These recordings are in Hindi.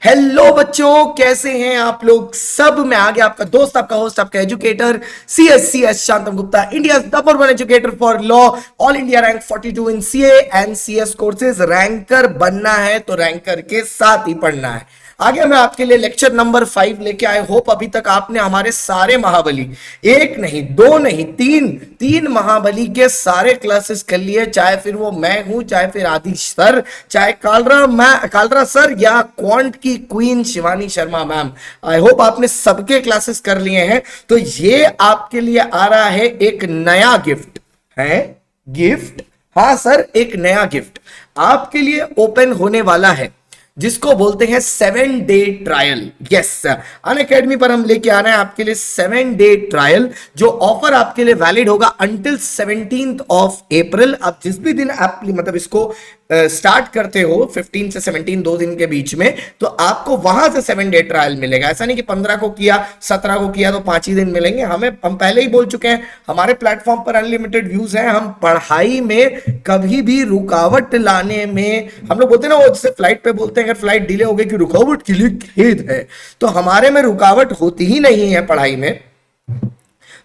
हेलो बच्चों, कैसे हैं आप लोग सब। मैं आ गया आपका दोस्त, आपका होस्ट, आपका educator C S Shantam Gupta, India number one educator for law, all India rank 42 in CA and CS courses. Ranker बनना है तो रैंकर के साथ ही पढ़ना है। आगे मैं आपके लिए लेक्चर नंबर 5 लेके आए। होप अभी तक आपने हमारे सारे महाबली, एक नहीं दो नहीं तीन तीन महाबली के सारे क्लासेस कर लिए, चाहे फिर वो मैं हूं, चाहे फिर आदि सर, चाहे कालरा सर, या क्वांट की queen Shivani Sharma ma'am. I hope आपने सबके क्लासेस कर लिए हैं। तो ये आपके लिए आ रहा है एक नया गिफ्ट है। गिफ्ट, हाँ सर, एक नया गिफ्ट आपके लिए ओपन होने वाला है, जिसको बोलते हैं 7 डे ट्रायल। यस, अनअकैडमी पर हम लेके आ रहे हैं आपके लिए 7 डे ट्रायल, जो ऑफर आपके लिए वैलिड होगा अंटिल 17th ऑफ अप्रैल। आप जिस भी दिन आप मतलब इसको स्टार्ट करते हो 15 से 17, 2 दिन के बीच में, तो आपको वहां से 7 डे ट्रायल मिलेगा। ऐसा नहीं कि 15 को किया 17 को किया तो 5 ही दिन मिलेंगे। हम पहले ही बोल चुके हैं, हमारे प्लेटफॉर्म पर अनलिमिटेड व्यूज हैं। हम पढ़ाई में कभी भी रुकावट लाने में, हम लोग बोलते हैं ना, वो जैसे फ्लाइट पे बोलते हैं अगर फ्लाइट डिले हो गई कि रुकावट के लिए खेद है, तो हमारे में रुकावट होती ही नहीं है पढ़ाई में।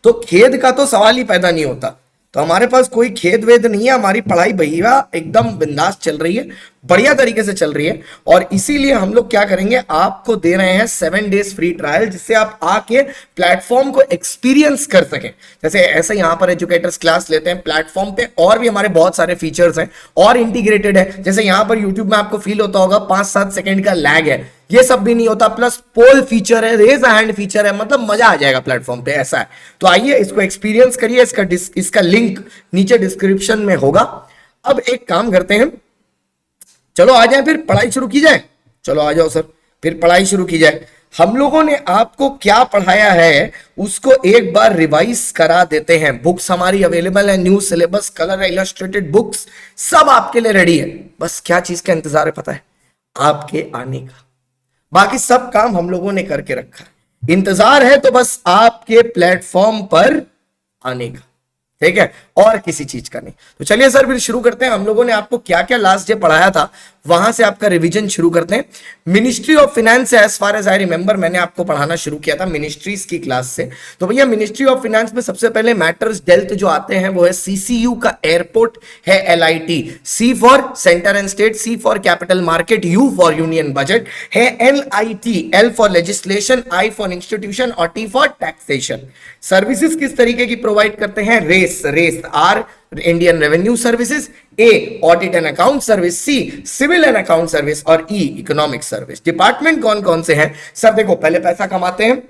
तो खेद का तो सवाल ही पैदा नहीं होता। तो हमारे पास कोई खेद वेद नहीं है। हमारी पढ़ाई भैया एकदम बिंदास चल रही है, बढ़िया तरीके से चल रही है। और इसीलिए हम लोग क्या करेंगे, आपको दे रहे हैं 7 डेज फ्री ट्रायल, जिससे आप आके प्लेटफॉर्म को एक्सपीरियंस कर सकें। जैसे ऐसे यहां पर एजुकेटर्स क्लास लेते हैं प्लेटफॉर्म पे, और भी हमारे बहुत सारे फीचर्स हैं और इंटीग्रेटेड है। जैसे यहां पर यूट्यूब में आपको फील होता होगा 5-7 सेकंड का लैग है, ये सब भी नहीं होता। प्लस पोल फीचर है, रेज हैंड फीचर है, मतलब मजा आ जाएगा प्लेटफॉर्म पे, ऐसा है। तो आइए इसको एक्सपीरियंस करिए। इसका लिंक नीचे डिस्क्रिप्शन में होगा। अब एक काम करते हैं, चलो आ जाए, फिर पढ़ाई शुरू की जाए। चलो आ जाओ सर, फिर पढ़ाई शुरू की जाए। हम लोगों ने आपको क्या पढ़ाया है उसको एक बार रिवाइज करा देते हैं। बुक्स हमारी अवेलेबल है, new syllabus, colour illustrated books सब आपके लिए रेडी है। बस क्या चीज का इंतजार है पता है? आपके आने का। बाकी सब काम हम लोगों ने करके रखा है। इंतजार है तो बस आपके प्लेटफॉर्म पर आने का, ठीक है, और किसी चीज का नहीं। तो चलिए सर फिर शुरू करते हैं। हम लोगों ने आपको क्या क्या लास्ट डे पढ़ाया था, वहां से आपका रिवीजन शुरू करते हैं। मिनिस्ट्री ऑफ फाइनेंस से, as far as I remember, मैंने आपको पढ़ाना शुरू किया था मिनिस्ट्रीज की क्लास से। तो भैया मिनिस्ट्री ऑफ फाइनेंस में सबसे पहले मैटर्स डेल्थ जो आते हैं वो है सीसीयू का एयरपोर्ट है, LIT, C for centre and state, C for capital market, U for union budget है, LIT, L for legislation, I for institution और टी फॉर टैक्सेशन। सर्विसेज किस तरीके की प्रोवाइड करते हैं? IRS are Indian revenue services, A audit and account service, C civil and account service और ई इकोनॉमिक सर्विस। डिपार्टमेंट कौन कौन से हैं सर? देखो, पहले पैसा कमाते हैं,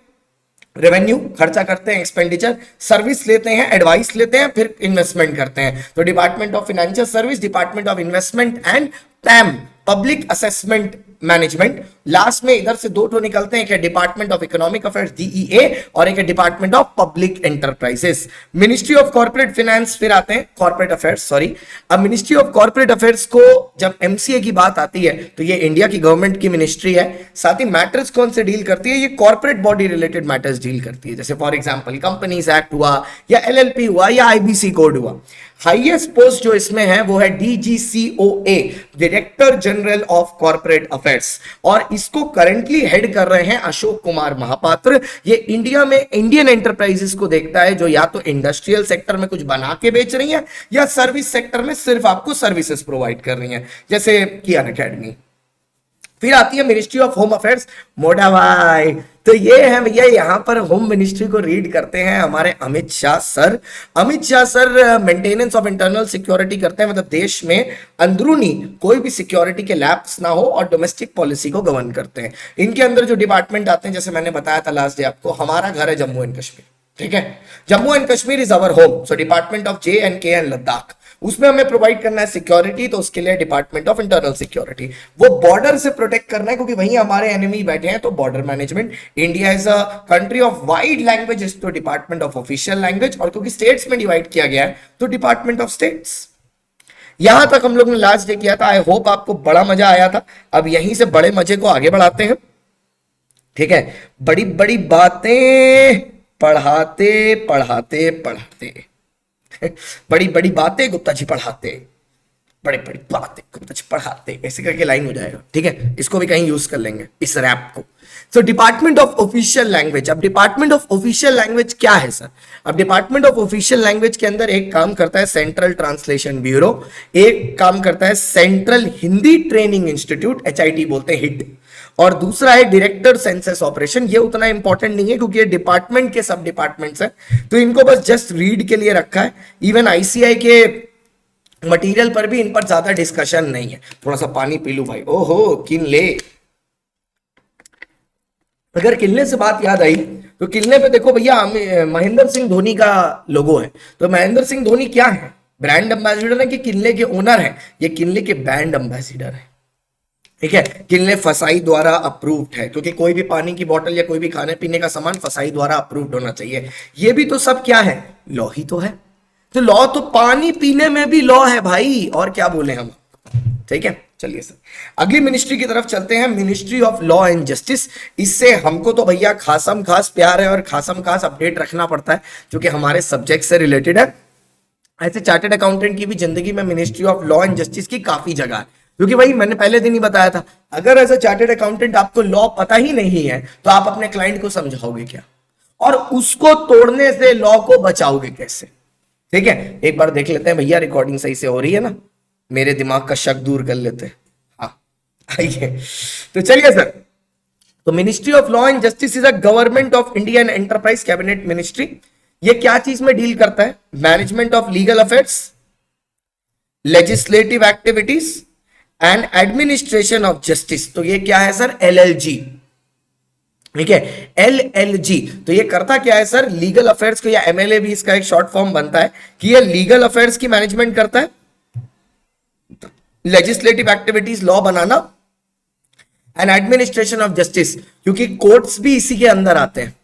रेवेन्यू खर्चा करते हैं, एक्सपेंडिचर, सर्विस लेते हैं, एडवाइस लेते हैं, फिर इन्वेस्टमेंट करते हैं। तो department of financial service, department of investment and पैम, public assessment management. Last में इधर से 2 ठो निकलते हैं, एक है department of economic affairs DEA और एक है department of public enterprises. Ministry of corporate finance फिर आते हैं, कॉर्पोरेट अफेयर्स सॉरी। अब मिनिस्ट्री ऑफ कॉर्पोरेट अफेयर्स को जब एमसीए की बात आती है तो ये इंडिया की गवर्नमेंट की मिनिस्ट्री है। साथ ही मैटर्स कौन से डील करती है? ये corporate body related matters deal करती है। जैसे फॉर एग्जांपल कंपनीज एक्ट हुआ, या एलएलपी हुआ, या आईबीसी कोड हुआ। हाईएस्ट पोस्ट जो इसमें है वो है DGCOA, director general of corporate affairs, और इसको करंटली हेड कर रहे हैं अशोक कुमार महापात्र। ये इंडिया में इंडियन एंटरप्राइजेस को देखता है जो या तो इंडस्ट्रियल सेक्टर में कुछ बना के बेच रही है, या सर्विस सेक्टर में सिर्फ आपको सर्विसेज प्रोवाइड कर रही है, जैसे कि अनअकैडमी। फिर आती है मिनिस्ट्री ऑफ होम अफेयर्स, मोटा भाई। तो ये है भैया, यहां पर होम मिनिस्ट्री को रीड करते हैं हमारे Amit Shah sir. Amit Shah sir maintenance of internal security करते हैं, मतलब देश में अंदरूनी कोई भी सिक्योरिटी के लैप्स ना हो, और डोमेस्टिक पॉलिसी को गवर्न करते हैं। इनके अंदर जो डिपार्टमेंट आते हैं, जैसे मैंने बताया था लास्ट डे आपको, हमारा घर है जम्मू एंड कश्मीर, ठीक है, Jammu and Kashmir is our home. So department of JNK and Ladakh, उसमें हमें प्रोवाइड करना है सिक्योरिटी, तो उसके लिए डिपार्टमेंट ऑफ इंटरनल सिक्योरिटी। वो बॉर्डर से प्रोटेक्ट करना है, क्योंकि वहीं हमारे एनिमी बैठे हैं, तो border management. India is a country of wide languages, तो डिपार्टमेंट ऑफ ऑफिशियल लैंग्वेज, और क्योंकि स्टेट्स में डिवाइड किया गया है तो डिपार्टमेंट ऑफ स्टेट्स। यहां तक हम लोग ने लास्ट डे किया था। आई होप आपको बड़ा मजा आया था। अब यहीं से बड़े मजे को आगे बढ़ाते हैं, ठीक है। बड़ी बड़ी बातें पढ़ाते पढ़ाते पढ़ाते बड़ी बड़ी बातें गुप्ता जी पढ़ाते। बड़ी बड़ी बातें कुछ पढ़ाते, ऐसे करके लाइन हो जाएगा, ठीक है, इसको भी कहीं यूज कर लेंगे इस रैप को। सो डिपार्टमेंट ऑफ ऑफिशियल लैंग्वेज, अब डिपार्टमेंट ऑफ ऑफिशियल लैंग्वेज क्या है सर? अब डिपार्टमेंट ऑफ ऑफिशियल लैंग्वेज के अंदर एक काम करता है सेंट्रल ट्रांसलेशन ब्यूरो, एक काम करता है central Hindi training institute, HIT बोलते हैं, हिट, और दूसरा है डायरेक्टर सेंसस ऑपरेशन। ये उतना इंपॉर्टेंट नहीं है क्योंकि ये डिपार्टमेंट के सब डिपार्टमेंट्स हैं, तो इनको बस जस्ट रीड के लिए रखा है। इवन ICI के मटेरियल पर भी इन पर ज्यादा डिस्कशन नहीं है। थोड़ा सा पानी पी लू भाई, ओहो किनले। अगर किनले से बात याद आई तो किनले पे देखो भैया महेंद्र सिंह धोनी का लोगो है। तो महेंद्र सिंह धोनी क्या है, ब्रांड एम्बेसडर है कि किनले के ओनर है? ये किनले के ब्रांड एम्बेसडर है, ठीक है। किनले फसाई द्वारा अप्रूव्ड है, क्योंकि कोई भी पानी की बोतल या कोई भी खाने पीने का सामान फसाई द्वारा अप्रूव्ड होना चाहिए। ये भी तो सब क्या है, लॉ ही तो है। तो लॉ तो पानी पीने में भी लॉ है भाई, और क्या बोले हम, ठीक है। चलिए सर अगली मिनिस्ट्री की तरफ चलते हैं, ministry of law and justice. इससे हमको तो भैया खासम खास प्यार है और खासम खास अपडेट रखना पड़ता है क्योंकि हमारे सब्जेक्ट से रिलेटेड है। ऐसे चार्टर्ड अकाउंटेंट की भी जिंदगी में ministry of law and justice की काफी जगह है, क्योंकि भाई मैंने पहले दिन ही बताया था, अगर एज अ चार्टर्ड अकाउंटेंट आपको लॉ पता ही नहीं है तो आप अपने क्लाइंट को समझाओगे क्या, और उसको तोड़ने से लॉ को बचाओगे कैसे, ठीक है। एक बार देख लेते हैं भैया रिकॉर्डिंग सही से हो रही है ना, मेरे दिमाग का शक दूर कर लेते हैं। हाँ आइए तो चलिए सर, तो ministry of law and justice is a government of Indian enterprise cabinet ministry. ये क्या चीज में डील करता है, management of legal affairs, legislative activities and administration of justice. तो ये क्या है सर, LLG, ठीक है, LLG। तो ये करता क्या है सर, लीगल अफेयर्स को, या MLA भी इसका एक शॉर्ट फॉर्म बनता है, कि ये लीगल अफेयर्स की मैनेजमेंट करता है, legislative activities law banana, and administration of justice, क्योंकि कोर्ट्स भी इसी के अंदर आते हैं,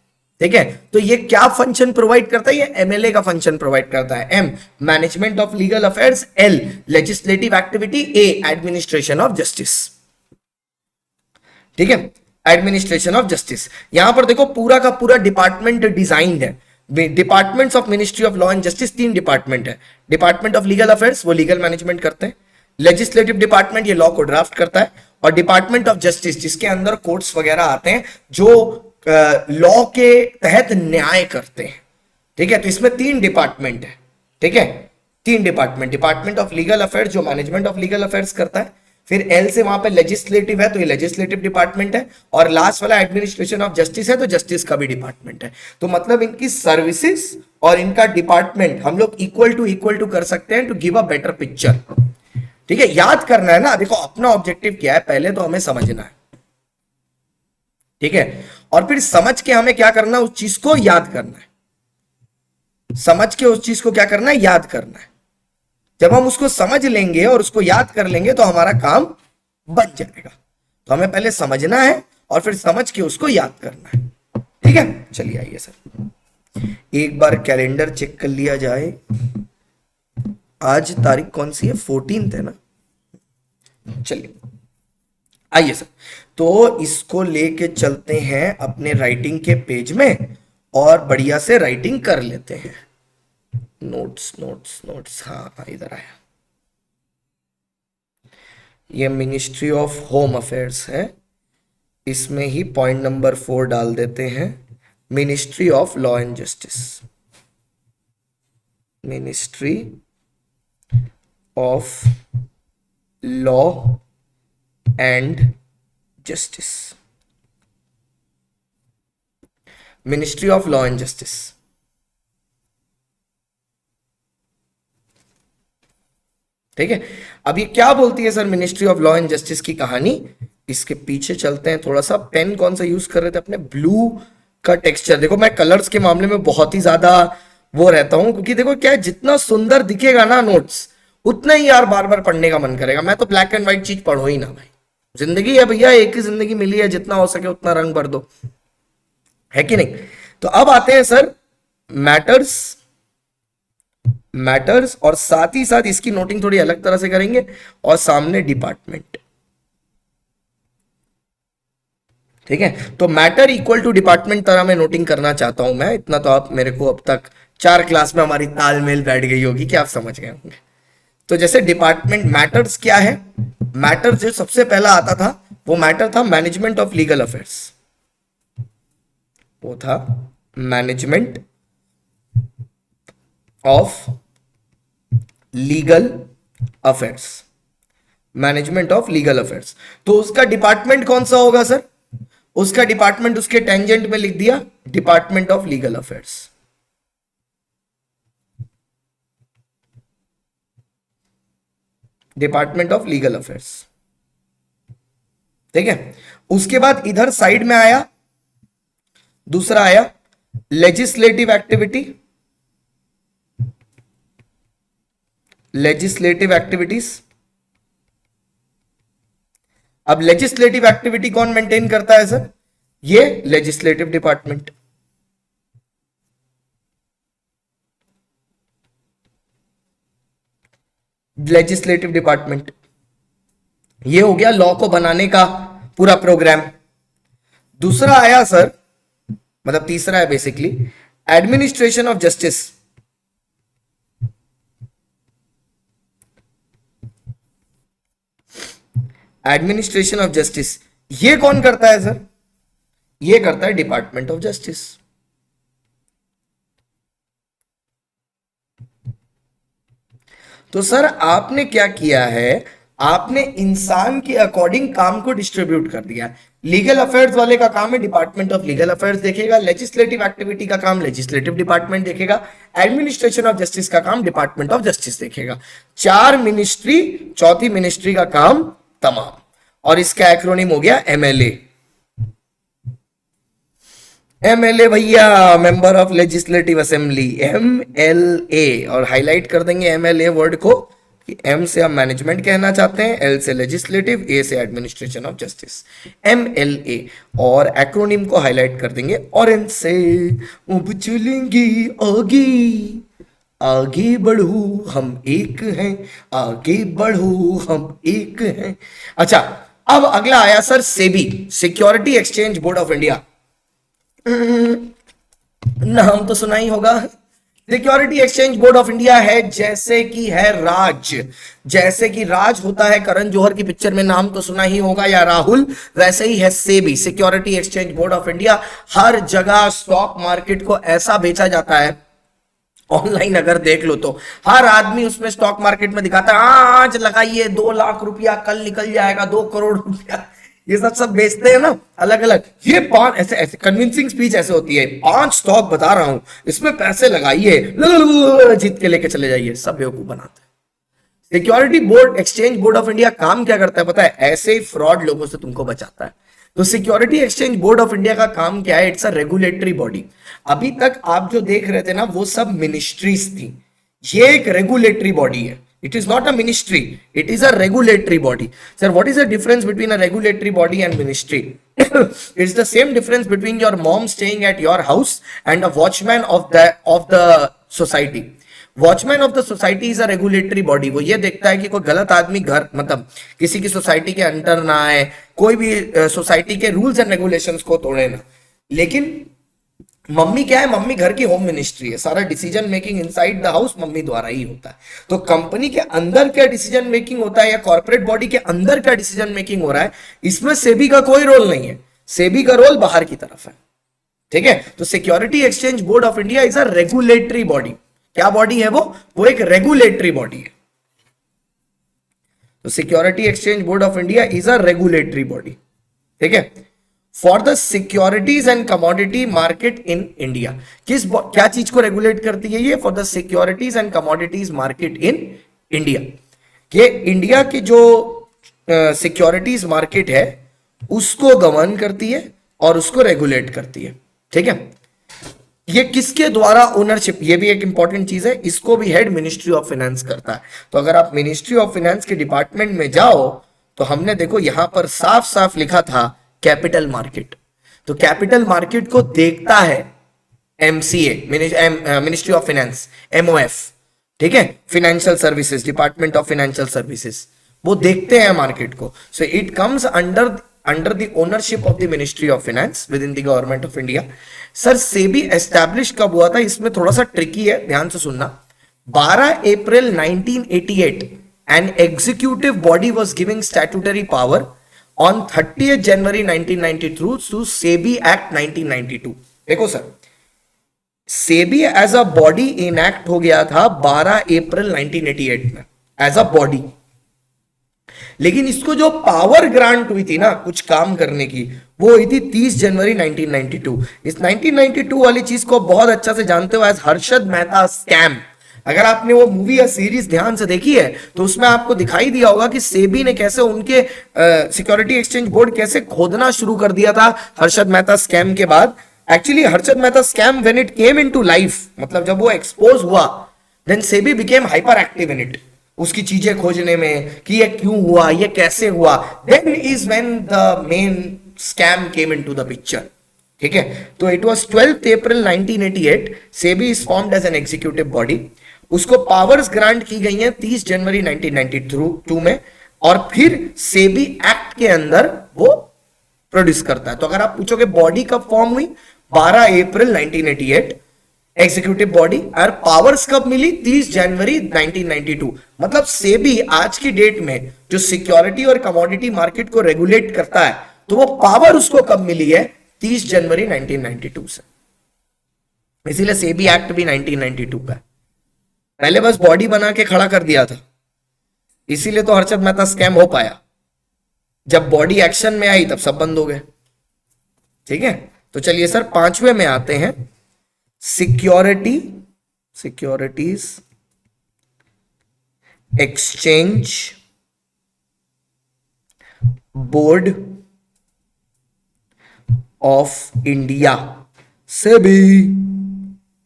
ठीक है। तो ये क्या फंक्शन प्रोवाइड करता है, ये MLA का फंक्शन प्रोवाइड करता है। M management of legal affairs, L legislative activity, A administration of justice, ठीक है, एडमिनिस्ट्रेशन ऑफ जस्टिस। यहां पर देखो पूरा का पूरा डिपार्टमेंट डिजाइंड है। Departments of ministry of law and justice 3 department है। डिपार्टमेंट ऑफ लीगल अफेयर्स वो लीगल मैनेजमेंट करते हैं, लेजिस्लेटिव डिपार्टमेंट ये लॉ को ड्राफ्ट करता है, और डिपार्टमेंट ऑफ जस्टिस जिसके अंदर कोर्ट्स वगैरह आते हैं जो लॉ के तहत न्याय करते हैं, ठीक है। तो इसमें 3 डिपार्टमेंट है, ठीक है, 3 department. Department of legal affairs जो मैनेजमेंट ऑफ लीगल अफेयर्स करता है, फिर L से वहां पे लेजिस्लेटिव है तो ये लेजिस्लेटिव डिपार्टमेंट है, और लास्ट वाला एडमिनिस्ट्रेशन ऑफ जस्टिस है तो जस्टिस का भी डिपार्टमेंट है। तो मतलब इनकी सर्विसेज और इनका डिपार्टमेंट हम लोग इक्वल टू कर सकते हैं to give a better picture, ठीक है। याद करना है ना, देखो अपना ऑब्जेक्टिव क्या है, पहले तो हमें समझना है, ठीक है, और फिर समझ के हमें क्या करना है, उस चीज को याद करना है। समझ के उस चीज को क्या करना है, याद करना है। जब हम उसको समझ लेंगे और उसको याद कर लेंगे तो हमारा काम बन जाएगा। तो हमें पहले समझना है और फिर समझ के उसको याद करना है, ठीक है। चलिए आइए सर एक बार कैलेंडर चेक कर लिया जाए। आज तारीख कौन सी है, 14 है ना। चलिए आइए सर, तो इसको लेके चलते हैं अपने राइटिंग के पेज में और बढ़िया से राइटिंग कर लेते हैं। नोट्स नोट्स नोट्स, हाँ इधर आया। ये मिनिस्ट्री ऑफ होम अफेयर्स है, इसमें ही पॉइंट नंबर 4 डाल देते हैं, ministry of law and justice, ministry of law and justice, ministry of law and justice, ठीक है। अब ये क्या बोलती है sir ministry of law and justice की कहानी, इसके पीछे चलते हैं थोड़ा सा। पेन कौन सा यूज कर रहे थे अपने, ब्लू का टेक्सचर। देखो मैं कलर्स के मामले में बहुत ही ज्यादा वो रहता हूं, क्योंकि देखो क्या है, जितना सुंदर दिखेगा ना नोट्स उतना ही यार बार बार पढ़ने का मन करेगा। मैं तो ब्लैक एंड व्हाइट चीज पढ़ो ही ना भाई, जिंदगी है भैया, एक ही जिंदगी मिली है, जितना हो सके उतना रंग भर दो, है कि नहीं। तो अब आते हैं सर मैटर्स और साथ ही साथ इसकी नोटिंग थोड़ी अलग तरह से करेंगे, और सामने डिपार्टमेंट, ठीक है। तो मैटर इक्वल टू डिपार्टमेंट तरह मैं नोटिंग करना चाहता हूं मैं, इतना तो आप मेरे को अब तक 4 क्लास में हमारी तालमेल बैठ गई होगी कि आप समझ गए होंगे। तो जैसे डिपार्टमेंट मैटर्स क्या है, मैटर्स जो सबसे पहला आता था वो मैटर था मैनेजमेंट ऑफ लीगल अफेयर्स, वो था management of legal affairs, management of legal affairs. तो उसका डिपार्टमेंट कौन सा होगा सर, उसका डिपार्टमेंट उसके टेंजेंट में लिख दिया department of legal affairs. Department of legal affairs, ठीक है। उसके बाद इधर साइड में आया, दूसरा आया लेजिस्लेटिव एक्टिविटी, लेजिस्लेटिव एक्टिविटीज। अब लेजिस्लेटिव एक्टिविटी कौन मेंटेन करता है सर, ये लेजिस्लेटिव डिपार्टमेंट। लेजिस्लेटिव डिपार्टमेंट, ये हो गया लॉ को बनाने का पूरा प्रोग्राम। दूसरा आया सर, मतलब तीसरा है basically administration of justice. Administration of justice ये कौन करता है सर, ये करता है डिपार्टमेंट ऑफ जस्टिस। तो सर आपने क्या किया है, आपने इंसान के अकॉर्डिंग काम को डिस्ट्रीब्यूट कर दिया। लीगल अफेयर्स वाले का काम है डिपार्टमेंट ऑफ लीगल अफेयर्स देखेगा, लेजिस्लेटिव एक्टिविटी का काम लेजिस्लेटिव डिपार्टमेंट देखेगा, एडमिनिस्ट्रेशन ऑफ जस्टिस का काम डिपार्टमेंट ऑफ जस्टिस देखेगा। 4 मिनिस्ट्री, चौथी मिनिस्ट्री का काम तमाम, और इसका एक्रोनिम हो गया एमएलए। एमएलए भैया, member of legislative assembly, MLA. और हाईलाइट कर देंगे एमएलए वर्ड को कि एम से हम मैनेजमेंट कहना चाहते हैं, एल से लेजिस्लेटिव, ए से एडमिनिस्ट्रेशन ऑफ जस्टिस, एमएलए। और एक्रोनिम को हाईलाइट कर देंगे ऑरेंज से। अब चलेंगे आगे, आगे बढ़ो हम एक हैं, आगे बढ़ो हम एक हैं। अच्छा, अब अगला आया sir SEBI, security exchange board of India. नाम तो सुना ही होगा। Security exchange board of India है जैसे कि है राज, जैसे कि राज होता है करण जौहर की पिक्चर में, नाम तो सुना ही होगा, या राहुल, वैसे ही है SEBI, security exchange board of India. हर जगह स्टॉक मार्केट को ऐसा बेचा जाता है, ऑनलाइन अगर देख लो तो हर आदमी उसमें स्टॉक मार्केट में दिखाता है, आज लगाइए 2 लाख रुपया, कल निकल जाएगा 2 करोड़ रुपया, ये सब बेचते हैं ना अलग अलग। ये 5 ऐसे ऐसे कन्विंसिंग स्पीच ऐसे होती है, 5 स्टॉक बता रहा हूं, इसमें पैसे लगाइए, जीत के लेके चले जाइए, सब बेवकूफ बनाते हैं। Security board, exchange board of India काम क्या करता है पता है, ऐसे ही फ्रॉड लोगों से तुमको बचाता है। तो security exchange board of India का काम क्या है, इट्स अ रेगुलेटरी बॉडी। अभी तक आप जो देख रहे थे ना वो सब मिनिस्ट्रीज थी, ये एक रेगुलेटरी बॉडी है। It is not a ministry, it is a regulatory body. Sir, what is the difference between a regulatory body and ministry? It's the same difference between your mom staying at your house and a watchman of the society. Watchman of the society is a regulatory body. वो ये देखता है कि कोई गलत आदमी घर, मतलब किसी की सोसाइटी के अंडर ना आए, कोई भी सोसाइटी के रूल्स एंड रेगुलेशंस को तोड़े ना। लेकिन मम्मी क्या है, मम्मी घर की होम मिनिस्ट्री है, सारा decision making inside the house mummy द्वारा ही होता है। तो कंपनी के अंदर क्या डिसीजन मेकिंग होता है या कॉर्पोरेट बॉडी के अंदर क्या डिसीजन मेकिंग हो रहा है, इसमें सेबी का कोई रोल नहीं है, सेबी का रोल बाहर की तरफ है, ठीक है। तो security exchange board of India is a regulatory body. क्या बॉडी है वो एक रेगुलेटरी बॉडी है। तो security exchange board of India is a regulatory body, ठीक है, for the securities and commodity market in India. क्या चीज को रेगुलेट करती है ये, for the securities and commodities market in India. कि इंडिया की जो सिक्योरिटीज मार्केट है उसको गवर्न करती है और उसको रेगुलेट करती है, ठीक है। ये किसके द्वारा ओनरशिप, ये भी एक इंपॉर्टेंट चीज है, इसको भी हेड मिनिस्ट्री ऑफ फाइनेंस करता है। तो अगर आप मिनिस्ट्री ऑफ फाइनेंस के डिपार्टमेंट में जाओ तो हमने देखो यहां पर साफ साफ लिखा था कैपिटल मार्केट। तो कैपिटल मार्केट को देखता है MCA, ministry of finance, MOF, ठीक है, financial services, department of financial services, वो देखते हैं मार्केट को। So it comes under the ownership of the ministry of finance with in the government of India. Sir SEBI establish कब हुआ था, इसमें थोड़ा सा ट्रिकी है, ध्यान से सुनना। 12 April 1988 an executive body was giving statutory power on 30th January 1992 to SEBI Act 1992। देखो sir, SEBI as a body enact हो गया था 12 अप्रैल 1988 में एज अ बॉडी, लेकिन इसको जो पावर ग्रांट हुई थी ना कुछ काम करने की, वो हुई थी 30 जनवरी 1992। इस 1992 वाली चीज को बहुत अच्छा से जानते हो एज हर्षद मेहता स्कैम। अगर आपने वो मूवी या सीरीज ध्यान से देखी है तो उसमें आपको दिखाई दिया होगा कि सेबी ने कैसे उनके सिक्योरिटी एक्सचेंज बोर्ड कैसे खोदना शुरू कर दिया था हर्षद मेहता स्कैम के बाद। Actually Harshad Mehta scam when it came into life, मतलब जब वो एक्सपोज हुआ, then SEBI became hyper active in it, उसकी चीजें खोजने में कि ये क्यों हुआ, ये कैसे हुआ। Then is when the main scam came into the picture. ठीक है, तो it was 12 April 1988, SEBI is formed as an executive body. उसको पावर्स ग्रांट की गई हैं 30 जनवरी 1992 में, और फिर सेबी एक्ट के अंदर वो प्रोड्यूस करता है। तो अगर आप पूछोगे बॉडी कब फॉर्म हुई, 12 अप्रैल 1988 एग्जीक्यूटिव बॉडी, और पावर्स कब मिली, 30 जनवरी 1992। मतलब सेबी आज की डेट में जो सिक्योरिटी और कमोडिटी मार्केट को रेगुलेट करता है, तो वो पावर उसको कब मिली है, 30 जनवरी 1992 से। इसीलिए सेबी एक्ट भी 1992 का है। पहले बस बॉडी बना के खड़ा कर दिया था, इसीलिए तो हर्षद मेहता स्कैम हो पाया। जब बॉडी एक्शन में आई तब सब बंद हो गए। ठीक है, तो चलिए सर 5वें में आते हैं, securities exchange board of India, SEBI,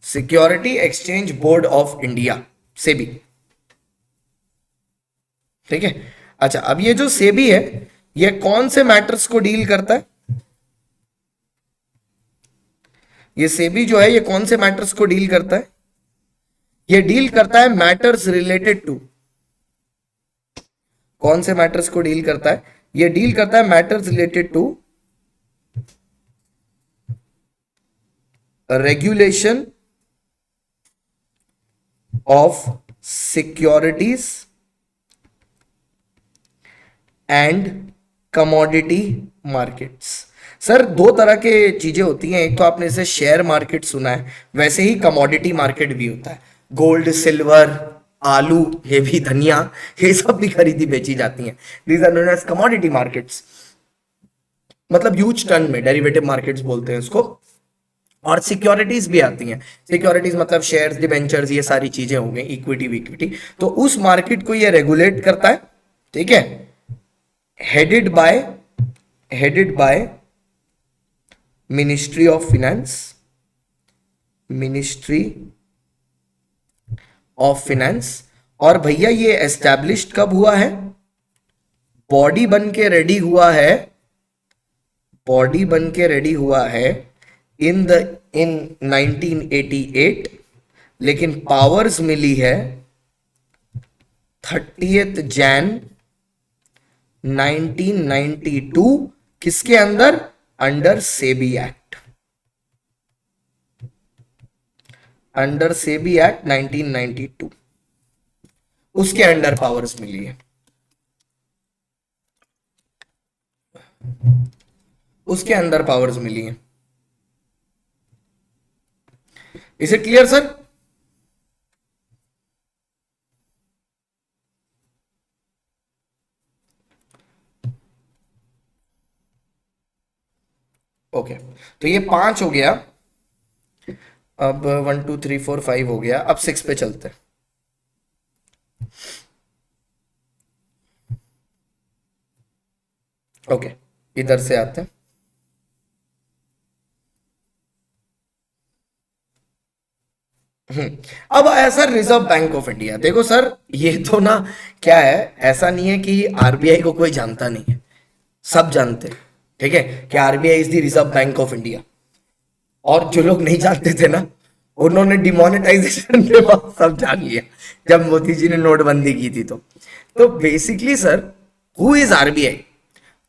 security exchange board of India, SEBI. ठीक है, अच्छा अब ये जो सेबी है ये कौन से मैटर्स को डील करता है, ये सेबी जो है ये कौन से मैटर्स को डील करता है, ये डील करता है मैटर्स रिलेटेड टू, कौन से मैटर्स को डील करता है, ये डील करता है matters related to regulation of securities and commodity markets. Sir दो तरह के चीजें होती हैं, एक तो आपने इसे शेयर मार्केट सुना है, वैसे ही कमोडिटी मार्केट भी होता है। गोल्ड, सिल्वर, आलू, ये भी धनिया, ये सब भी खरीदी बेची जाती हैं। These are known as commodity markets, मतलब ह्यूज टर्न में डेरिवेटिव मार्केट्स बोलते हैं उसको। और सिक्योरिटीज भी आती हैं, सिक्योरिटीज मतलब शेयर्स, डिबेंचर्स, ये सारी चीजें हो गई, इक्विटी विक्विटी, तो उस मार्केट को ये रेगुलेट करता है। ठीक है, headed by ministry of finance, ministry of finance. और भैया ये एस्टैब्लिश्ड कब हुआ है, बॉडी बन के रेडी हुआ है, बॉडी बन के रेडी हुआ है इन 1988, लेकिन पावर्स मिली है 30 जैन 1992, किसके अंदर, under SEBI act, under SEBI act 1992, उसके अंडर पावर्स मिली है, उसके अंदर पावर्स मिली है। Is it clear sir? Okay, तो ये 5 हो गया, अब 1 2 3 4 5 हो गया, अब 6 पे चलते हैं। ओके, इधर से आते हैं। अब आया sir reserve Bank of India. देखो सर ये तो ना क्या है, ऐसा नहीं है कि आरबीआई को कोई जानता नहीं है, सब जानते हैं। ठीक है, कि RBI is the reserve Bank of India. और जो लोग नहीं जानते थे ना, उन्होंने डिमोनेटाइजेशन के बाद सब जान लिया, जब मोदी जी ने नोटबंदी की थी। तो basically sir who is RBI?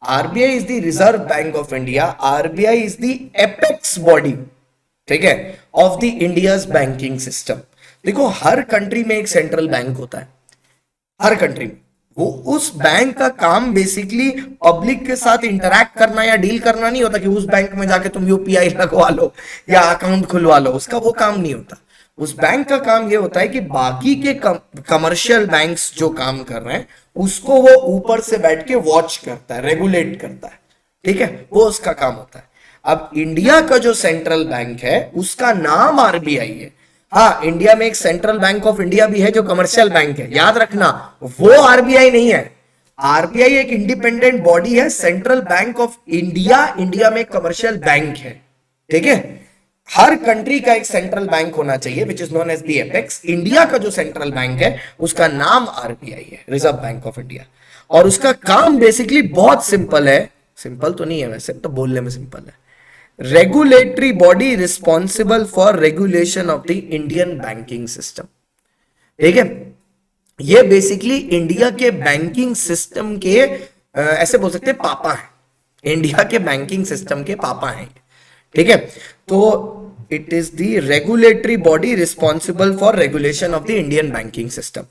RBI is the reserve Bank of India, RBI is the apex body, ठीक है, of the India's banking system. देखो हर कंट्री में एक सेंट्रल बैंक होता है, हर कंट्री में। वो उस बैंक का काम बेसिकली पब्लिक के साथ इंटरैक्ट करना या डील करना नहीं होता कि उस बैंक में जाके तुम यूपीआई लगवा लो या अकाउंट खुलवा लो, उसका वो काम नहीं होता। उस बैंक का काम ये होता है कि बाकी के कमर्शियल बैंक्स जो काम कर रहे हैं उसको वो ऊपर से बैठ के वॉच करता है, रेगुलेट करता है, ठीक है, वो उसका काम होता है। अब इंडिया का जो सेंट्रल बैंक है उसका नाम आरबीआई है। हाँ, इंडिया में एक सेंट्रल बैंक ऑफ इंडिया भी है जो कमर्शियल बैंक है, याद रखना, वो आरबीआई नहीं है। आरबीआई एक इंडिपेंडेंट बॉडी है, central bank of India India में कमर्शियल बैंक है, ठीक है। हर कंट्री का एक सेंट्रल बैंक होना चाहिए which is known as the apex. India का जो सेंट्रल बैंक है उसका नाम आरबीआई है, रिजर्व बैंक ऑफ इंडिया, और उसका काम बेसिकली बहुत सिंपल है। सिंपल तो नहीं है वैसे, तो बोलने में सिंपल है। Regulatory body responsible for regulation of the Indian banking system, ठीक है। ये बेसिकली इंडिया के बैंकिंग सिस्टम के ऐसे बोल सकते हैं पापा हैं, इंडिया के बैंकिंग सिस्टम के पापा हैं, ठीक है। तो it is the regulatory body responsible for regulation of the Indian banking system.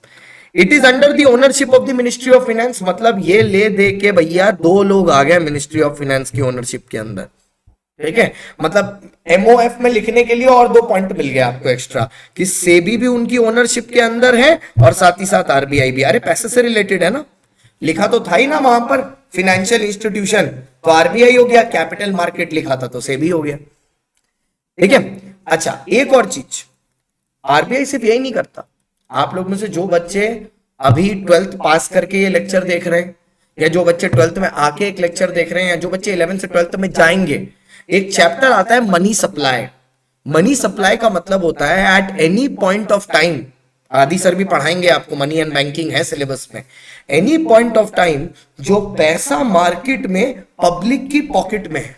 It is under the ownership of the ministry of finance. मतलब ये ले दे के भैया दो लोग आ गए मिनिस्ट्री ऑफ फाइनेंस की ओनरशिप के अंदर, ठीक है। मतलब एमओएफ में लिखने के लिए और 2 पॉइंट मिल गया आपको एक्स्ट्रा कि सेबी भी उनकी ओनरशिप के अंदर है और साथ ही साथ आरबीआई भी। अरे पैसे से रिलेटेड है ना, लिखा तो था ही ना वहां पर फाइनेंशियल इंस्टीट्यूशन, तो आरबीआई हो गया, कैपिटल मार्केट लिखा था तो सेबी हो गया, ठीक है। अच्छा, एक और चीज, आरबीआई सिर्फ यही नहीं करता। आप लोग में से जो बच्चे अभी 12th पास करके ये लेक्चर देख रहे हैं, या जो बच्चे 12th में आके एक लेक्चर देख रहे हैं, या जो बच्चे 11th से 12th में जाएंगे, एक चैप्टर आता है मनी सप्लाई। मनी सप्लाई का मतलब होता है at any point of time, आदि सर भी पढ़ाएंगे आपको, मनी एंड बैंकिंग है सिलेबस में, एनी पॉइंट ऑफ टाइम जो पैसा मार्केट में पब्लिक की पॉकेट में है।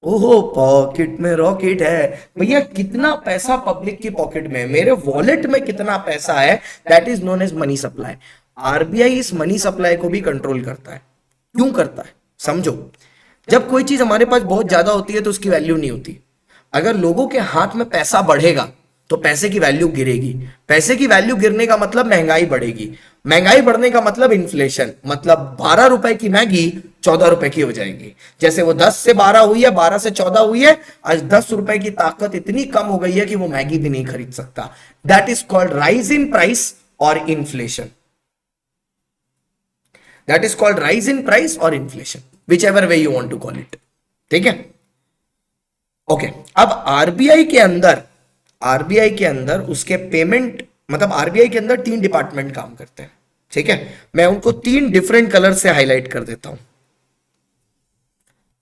ओहो, पॉकेट में रॉकेट है भैया, कितना पैसा पब्लिक की पॉकेट में है, मेरे वॉलेट में कितना पैसा है, that is known as money supply. RBI इस मनी सप्लाई को भी कंट्रोल करता है। क्यों करता है समझो। जब कोई चीज हमारे पास बहुत ज्यादा होती है तो उसकी वैल्यू नहीं होती। अगर लोगों के हाथ में पैसा बढ़ेगा तो पैसे की वैल्यू गिरेगी, पैसे की वैल्यू गिरने का मतलब महंगाई बढ़ेगी, महंगाई बढ़ने का मतलब इन्फ्लेशन, मतलब 12 रुपए की मैगी 14 रुपए की हो जाएगी। जैसे वो 10 से 12 हुई है, 12 से 14 हुई है, आज 10 रुपए की ताकत इतनी कम हो गई है कि वो मैगी भी नहीं खरीद सकता। That is called rise in price और inflation. That is called rise in price और inflation, which ever way you want to call it, ठीक है। ओके, अब आरबीआई के अंदर उसके पेमेंट, मतलब आरबीआई के अंदर 3 डिपार्टमेंट काम करते हैं, ठीक है। मैं उनको 3 डिफरेंट कलर से हाईलाइट कर देता हूं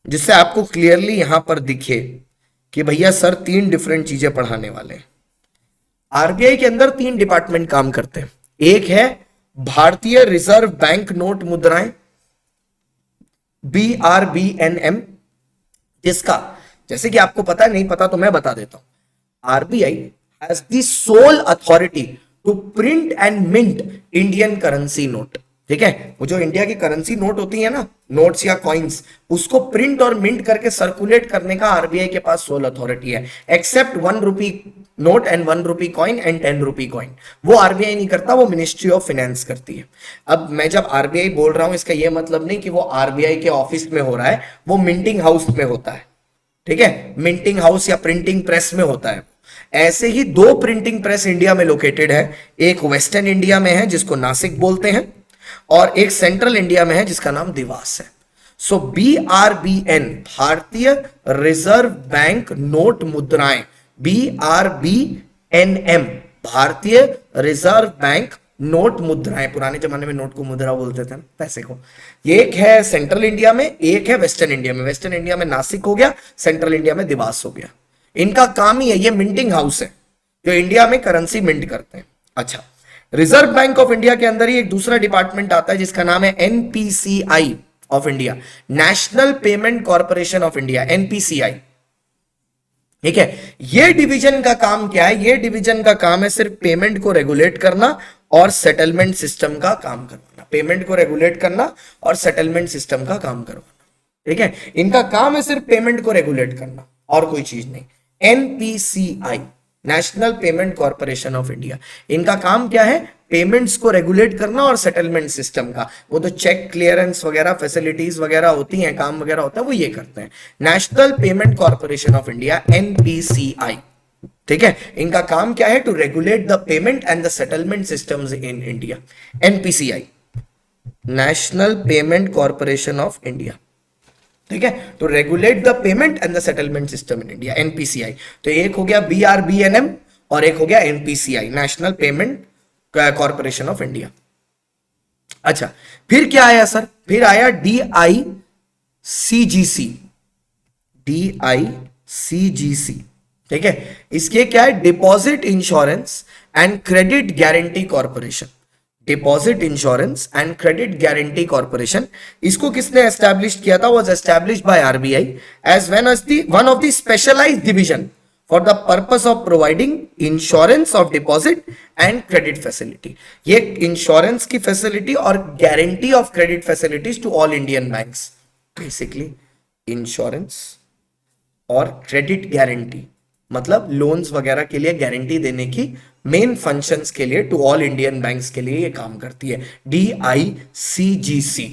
जिससे आपको क्लियरली यहां पर दिखे कि भैया सर 3 डिफरेंट चीजें पढ़ाने वाले हैं। आरबीआई के अंदर 3 डिपार्टमेंट काम करते हैं। एक है भारतीय रिजर्व बैंक नोट मुद्राएं, BRBNM, जिसका जैसे कि आपको पता है, नहीं पता तो मैं बता देता हूं। RBI has the sole authority to print and mint Indian currency note, ठीक है। वो जो इंडिया की करेंसी नोट होती है ना, नोट्स या कॉइन्स, उसको प्रिंट और मिंट करके सर्कुलेट करने का आरबीआई के पास सोल अथॉरिटी है। Except 1 rupee note and 1 rupee coin and 10 rupee coin, वो आरबीआई नहीं करता, वो मिनिस्ट्री ऑफ फाइनेंस करती है। अब मैं जब आरबीआई बोल रहा हूं, इसका यह मतलब नहीं कि वो आरबीआई के ऑफिस में हो रहा है, वो मिंटिंग हाउस में होता है, ठीक है। मिंटिंग हाउस या प्रिंटिंग प्रेस में होता है। ऐसे ही 2 प्रिंटिंग प्रेस इंडिया में लोकेटेड है, एक वेस्टर्न इंडिया में है जिसको नासिक बोलते हैं, और एक सेंट्रल इंडिया में है जिसका नाम देवास है। सो BRBN, भारतीय रिजर्व बैंक नोट मुद्राएं, BRBNM, भारतीय रिजर्व बैंक नोट मुद्राएं, पुराने जमाने में नोट को मुद्रा बोलते थे ना, पैसे को। एक है सेंट्रल इंडिया में, एक है वेस्टर्न इंडिया में। वेस्टर्न इंडिया में नासिक हो गया, सेंट्रल इंडिया में देवास हो गया। इनका काम ही है, ये मिंटिंग हाउस है जो इंडिया में करेंसी मिंट करते हैं। अच्छा, रिजर्व बैंक ऑफ इंडिया के अंदर ही एक दूसरा डिपार्टमेंट आता है जिसका नाम है NPCI of India, national payment corporation of India, NPCI, ठीक है। ये डिवीजन का काम क्या है? ये डिवीजन का काम है सिर्फ पेमेंट को रेगुलेट करना और सेटलमेंट सिस्टम का काम करवाना। पेमेंट को रेगुलेट करना और सेटलमेंट सिस्टम का काम करवाना, ठीक है। इनका काम है सिर्फ पेमेंट को रेगुलेट करना और कोई चीज नहीं। NPCI, national payment corporation of India. इनका काम क्या है? पेमेंट्स को रेगुलेट करना और सेटलमेंट सिस्टम का, वो तो चेक क्लियरेंस वगैरह फैसिलिटीज वगैरह होती हैं, काम वगैरह होता है, वो ये करते हैं। National payment corporation of India, NPCI. ठीक है, इनका काम क्या है? To regulate the payment and the settlement systems in India. NPCI, national payment corporation of India. ठीक है, to regulate the payment and the settlement system in India, NPCI. तो एक हो गया बीआरबीएनएम और एक हो गया NPCI, national payment corporation of India. अच्छा, फिर क्या आया सर? फिर आया डीआईसीजीसी, डीआईसीजीसी। ठीक है, इसके क्या है? Deposit insurance and credit guarantee corporation, deposit insurance and credit guarantee corporation. इसको किसने एस्टैब्लिश किया था? Was established by RBI as one of the specialised division for the purpose of providing insurance of deposit and credit facility. ये इंश्योरेंस की फैसिलिटी और guarantee of credit facilities to all Indian banks, basically insurance और क्रेडिट गारंटी, मतलब लोन्स वगैरह के लिए गारंटी देने की मेन फंक्शंस के लिए टू ऑल इंडियन बैंक्स के लिए ये काम करती है। DICGC,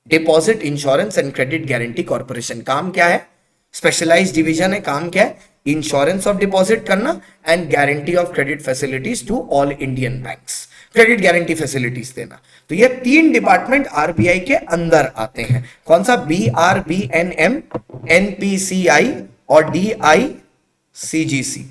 deposit insurance and credit guarantee corporation. काम क्या है? स्पेशलाइज्ड डिवीजन है। काम क्या है? इंश्योरेंस ऑफ डिपॉजिट करना and guarantee of credit facilities to all Indian banks, credit guarantee facilities देना। तो ये तीन डिपार्टमेंट आरबीआई के अंदर आते हैं। कौन सा? बीआरबीएनएम, एनपीसीआई और डीआईसीजीसी।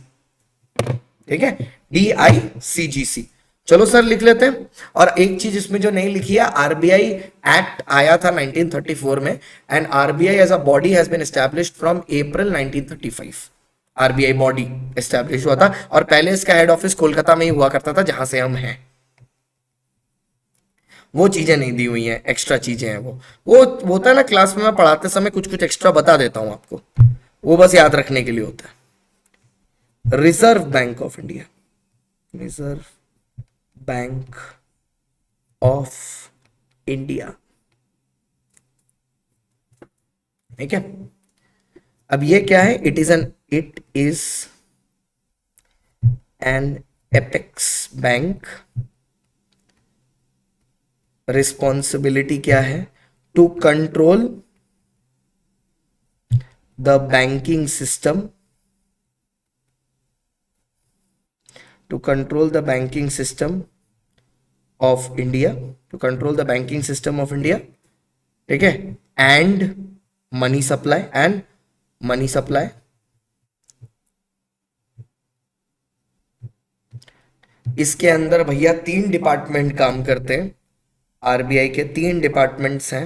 ठीक है, डीआईसीजीसी। चलो सर लिख लेते हैं। और एक चीज इसमें जो नहीं लिखी है, आरबीआई एक्ट आया था 1934 में, and RBI as a body has been established from April 1935। RBI body establish हुआ था और पहले इसका हेड ऑफिस कोलकाता में ही हुआ करता था, जहां से हम हैं। वो चीजें नहीं दी हुई हैं, एक्स्ट्रा चीजें हैं। वो होता है ना, क्लास में मैं पढ़ाते समय कुछ कुछ एक्स्ट्रा बता देता हूं आपको, वो बस याद रखने के लिए होता है। Reserve Bank of India, Reserve Bank of India. ठीक है, अब ये क्या है? It is an apex bank. Responsibility क्या है? To control the banking system, to control the banking system of India, to control the banking system of India. ठीक है, and money supply, and money supply। इसके अंदर भैया तीन डिपार्टमेंट काम करते हैं। आरबीआई के तीन डिपार्टमेंट्स हैं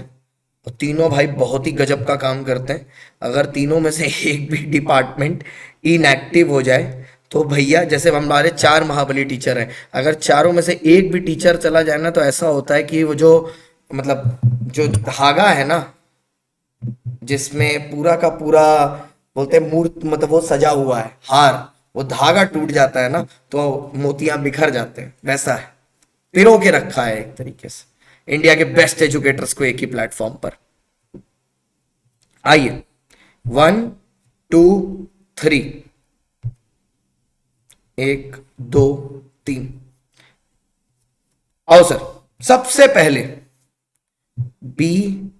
और तीनों भाई बहुत ही गजब का काम करते हैं। अगर तीनों में से एक भी डिपार्टमेंट इनएक्टिव हो जाए तो भैया, जैसे हमारे चार महाबली टीचर हैं, अगर चारों में से एक भी टीचर चला जाए ना, तो ऐसा होता है कि वो जो मतलब जो धागा है ना, जिसमें पूरा का पूरा बोलते हैं मूर्त, मतलब वो सजा हुआ है हार, वो धागा टूट जाता है ना, तो मोतियां बिखर जाते हैं। वैसा है, पिरो के रखा है एक तरीके से इंडिया के बेस्ट एजुकेटर्स को एक ही प्लेटफॉर्म पर। आइए, 1 2 3, 1 2 3। आओ सर, सबसे पहले BRBNM,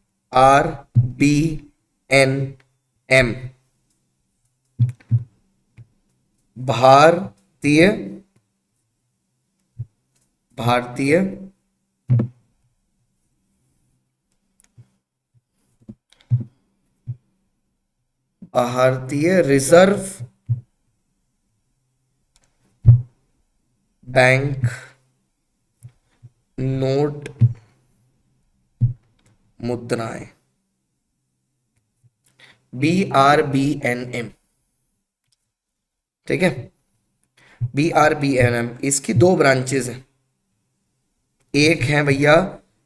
भारतीय रिजर्व बैंक नोट मुद्राएं, BRBNM। ठीक है, BRBNM, इसकी दो ब्रांचेस हैं। एक है भैया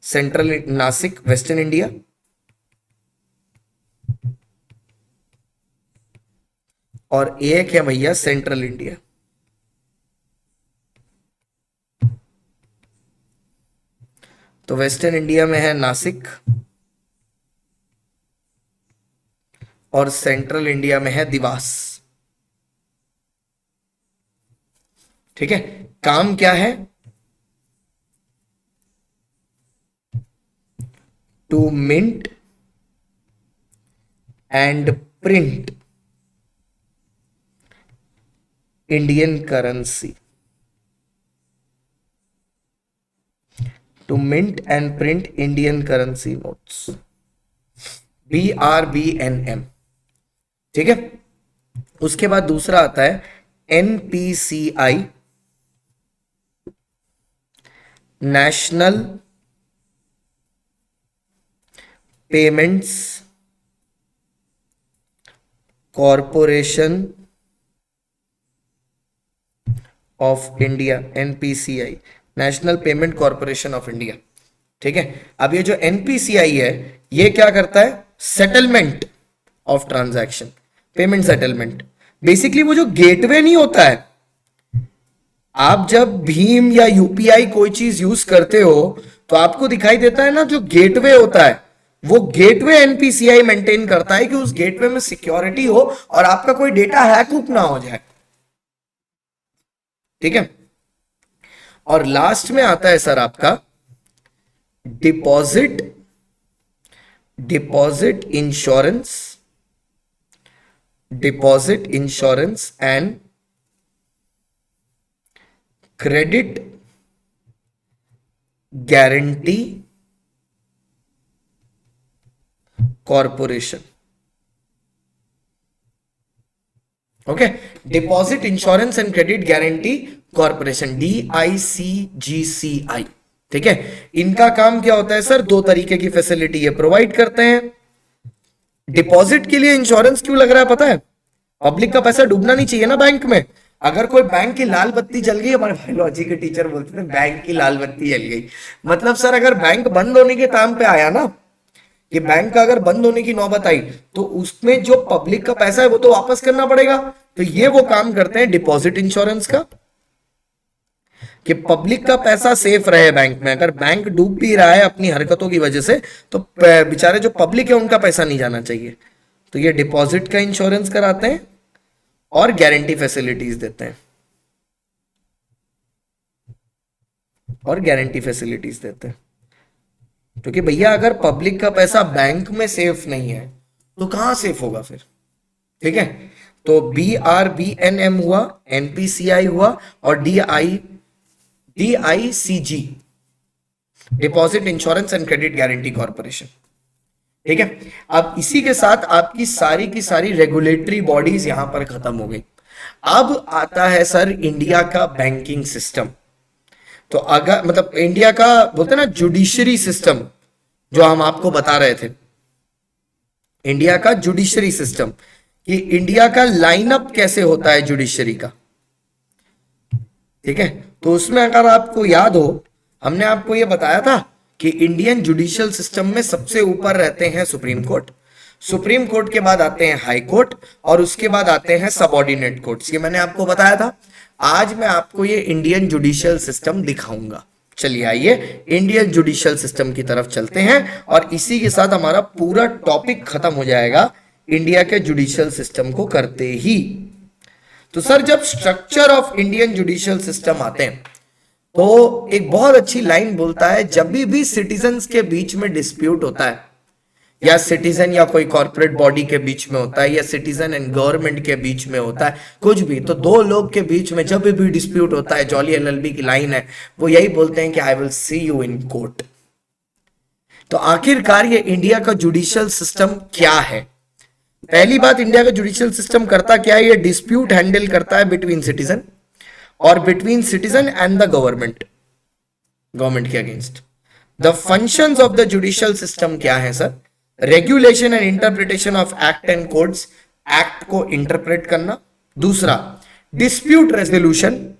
सेंट्रल नासिक, वेस्टर्न इंडिया, और एक है भैया सेंट्रल इंडिया। तो वेस्टर्न इंडिया में है नासिक और सेंट्रल इंडिया में है दिवास। ठीक है, काम क्या है? To mint and print Indian currency, to mint and print Indian currency notes, BRBNM। ठीक है, उसके बाद दूसरा आता है NPCI, national payments corporation of India, NPCI, national payment corporation of India. ठीक है, अब ये जो NPCI है ये क्या करता है? Settlement of transaction, payment settlement. Basically वो जो गेटवे नहीं होता है, आप जब भीम या यूपीआई कोई चीज यूज करते हो तो आपको दिखाई देता है ना, जो गेटवे होता है वो गेटवे एनपीसीआई मेंटेन करता है कि उस गेटवे में सिक्योरिटी हो और आपका कोई डेटा हैक हुक ना हो जाए। ठीक है, और लास्ट में आता है सर आपका deposit insurance, deposit insurance and credit guarantee corporation. Okay, deposit insurance and credit guarantee corporation, DICGCI। ठीक है, इनका काम क्या होता है सर? दो तरीके की फैसिलिटी ये प्रोवाइड करते हैं। डिपॉजिट के लिए इंश्योरेंस क्यों लग रहा है पता है? पब्लिक का पैसा डूबना नहीं चाहिए ना बैंक में। अगर कोई बैंक की लाल बत्ती जल गई, हमारे बायोलॉजी के टीचर बोलते थे बैंक की लाल बत्ती जल गई, मतलब सर अगर बैंक बंद होने के टाइम पे आया ना, कि बैंक का अगर बंद होने की नौबत आई तो उसमें जो पब्लिक का पैसा है वो तो वापस करना पड़ेगा। तो ये वो काम करते हैं डिपॉजिट इंश्योरेंस का, कि पब्लिक का पैसा सेफ रहे बैंक में। अगर बैंक डूब भी रहा है अपनी हरकतों की वजह से तो बेचारे जो पब्लिक है उनका पैसा नहीं जाना चाहिए। तो ये डिपॉजिट का इंश्योरेंस कराते हैं और गारंटी फैसिलिटीज देते हैं, और गारंटी फैसिलिटीज देते हैं। क्योंकि भैया अगर पब्लिक का पैसा बैंक में सेफ नहीं है तो कहां सेफ होगा फिर? ठीक है, तो BRBNM हुआ, NPCI हुआ और DICG, deposit insurance and credit guarantee corporation. ठीक है, अब इसी के साथ आपकी सारी की सारी रेगुलेटरी बॉडीज यहां पर खत्म हो गई। अब आता है सर इंडिया का बैंकिंग सिस्टम। तो अगर मतलब इंडिया का बोलते हैं ना जुडिशरी सिस्टम, जो हम आपको बता रहे थे, इंडिया का जुडिशरी सिस्टम, कि इंडिया का लाइनअप कैसे होता है जुडिशरी का। ठीक है, तो उसमें अगर आपको याद हो, हमने आपको यह बताया था कि इंडियन जुडिशियल सिस्टम में सबसे ऊपर रहते हैं सुप्रीम कोर्ट, सुप्रीम कोर्ट के बाद आते हैं हाई कोर्ट और उसके बाद आते हैं सबऑर्डिनेट कोर्ट्स। ये मैंने आपको बताया था। आज मैं आपको ये इंडियन जुडिशियल सिस्टम दिखाऊंगा। चलिए आइए इंडियन जुडिशियल सिस्टम की तरफ चलते हैं और इसी के साथ हमारा पूरा टॉपिक खत्म हो जाएगा इंडिया के जुडिशियल सिस्टम को करते ही। तो सर जब structure of Indian judicial system आते हैं तो एक बहुत अच्छी लाइन बोलता है, जब भी सिटीजन्स के बीच में डिस्प्यूट होता है, या सिटीजन या कोई कॉर्पोरेट बॉडी के बीच में होता है, या सिटीजन एंड गवर्नमेंट के बीच में होता है, कुछ भी, तो दो लोग के बीच में जब भी डिस्प्यूट होता है, जॉली LLB की लाइन है, वो यही बोलते हैं कि I will see you in court. तो आखिरकार ये इंडिया का जुडिशियल सिस्टम क्या है? पहली बात, इंडिया का जुडिशियल सिस्टम करता क्या है? ये डिस्प्यूट हैंडल करता है बिटवीन सिटीजन और between citizen and the government, government के against. The functions of the judicial system क्या है sir? Regulation and interpretation of act and codes, act को इंटरप्रेट करना। दूसरा, डिस्प्यूट रेजोल्यूशन,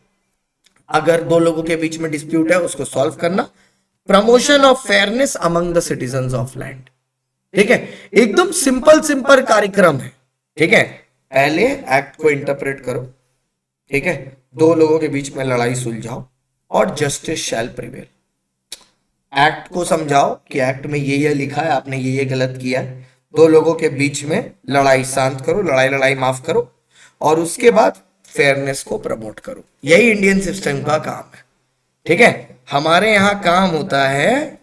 अगर दो लोगों के बीच में डिस्प्यूट है उसको सॉल्व करना। Promotion of fairness among the citizens of land. ठीक है, एकदम सिंपल कार्यक्रम है। ठीक है, पहले एक्ट को इंटरप्रेट करो, ठीक है, दो लोगों के बीच में लड़ाई सुलझाओ और जस्टिस शैल प्रिवेल। एक्ट को समझाओ कि एक्ट में ये लिखा है, आपने ये गलत किया है, दो लोगों के बीच में लड़ाई शांत करो, लड़ाई माफ करो, और उसके बाद फेयरनेस को प्रमोट करूं। यही इंडियन सिस्टम का काम है। ठीक है, हमारे यहां काम होता है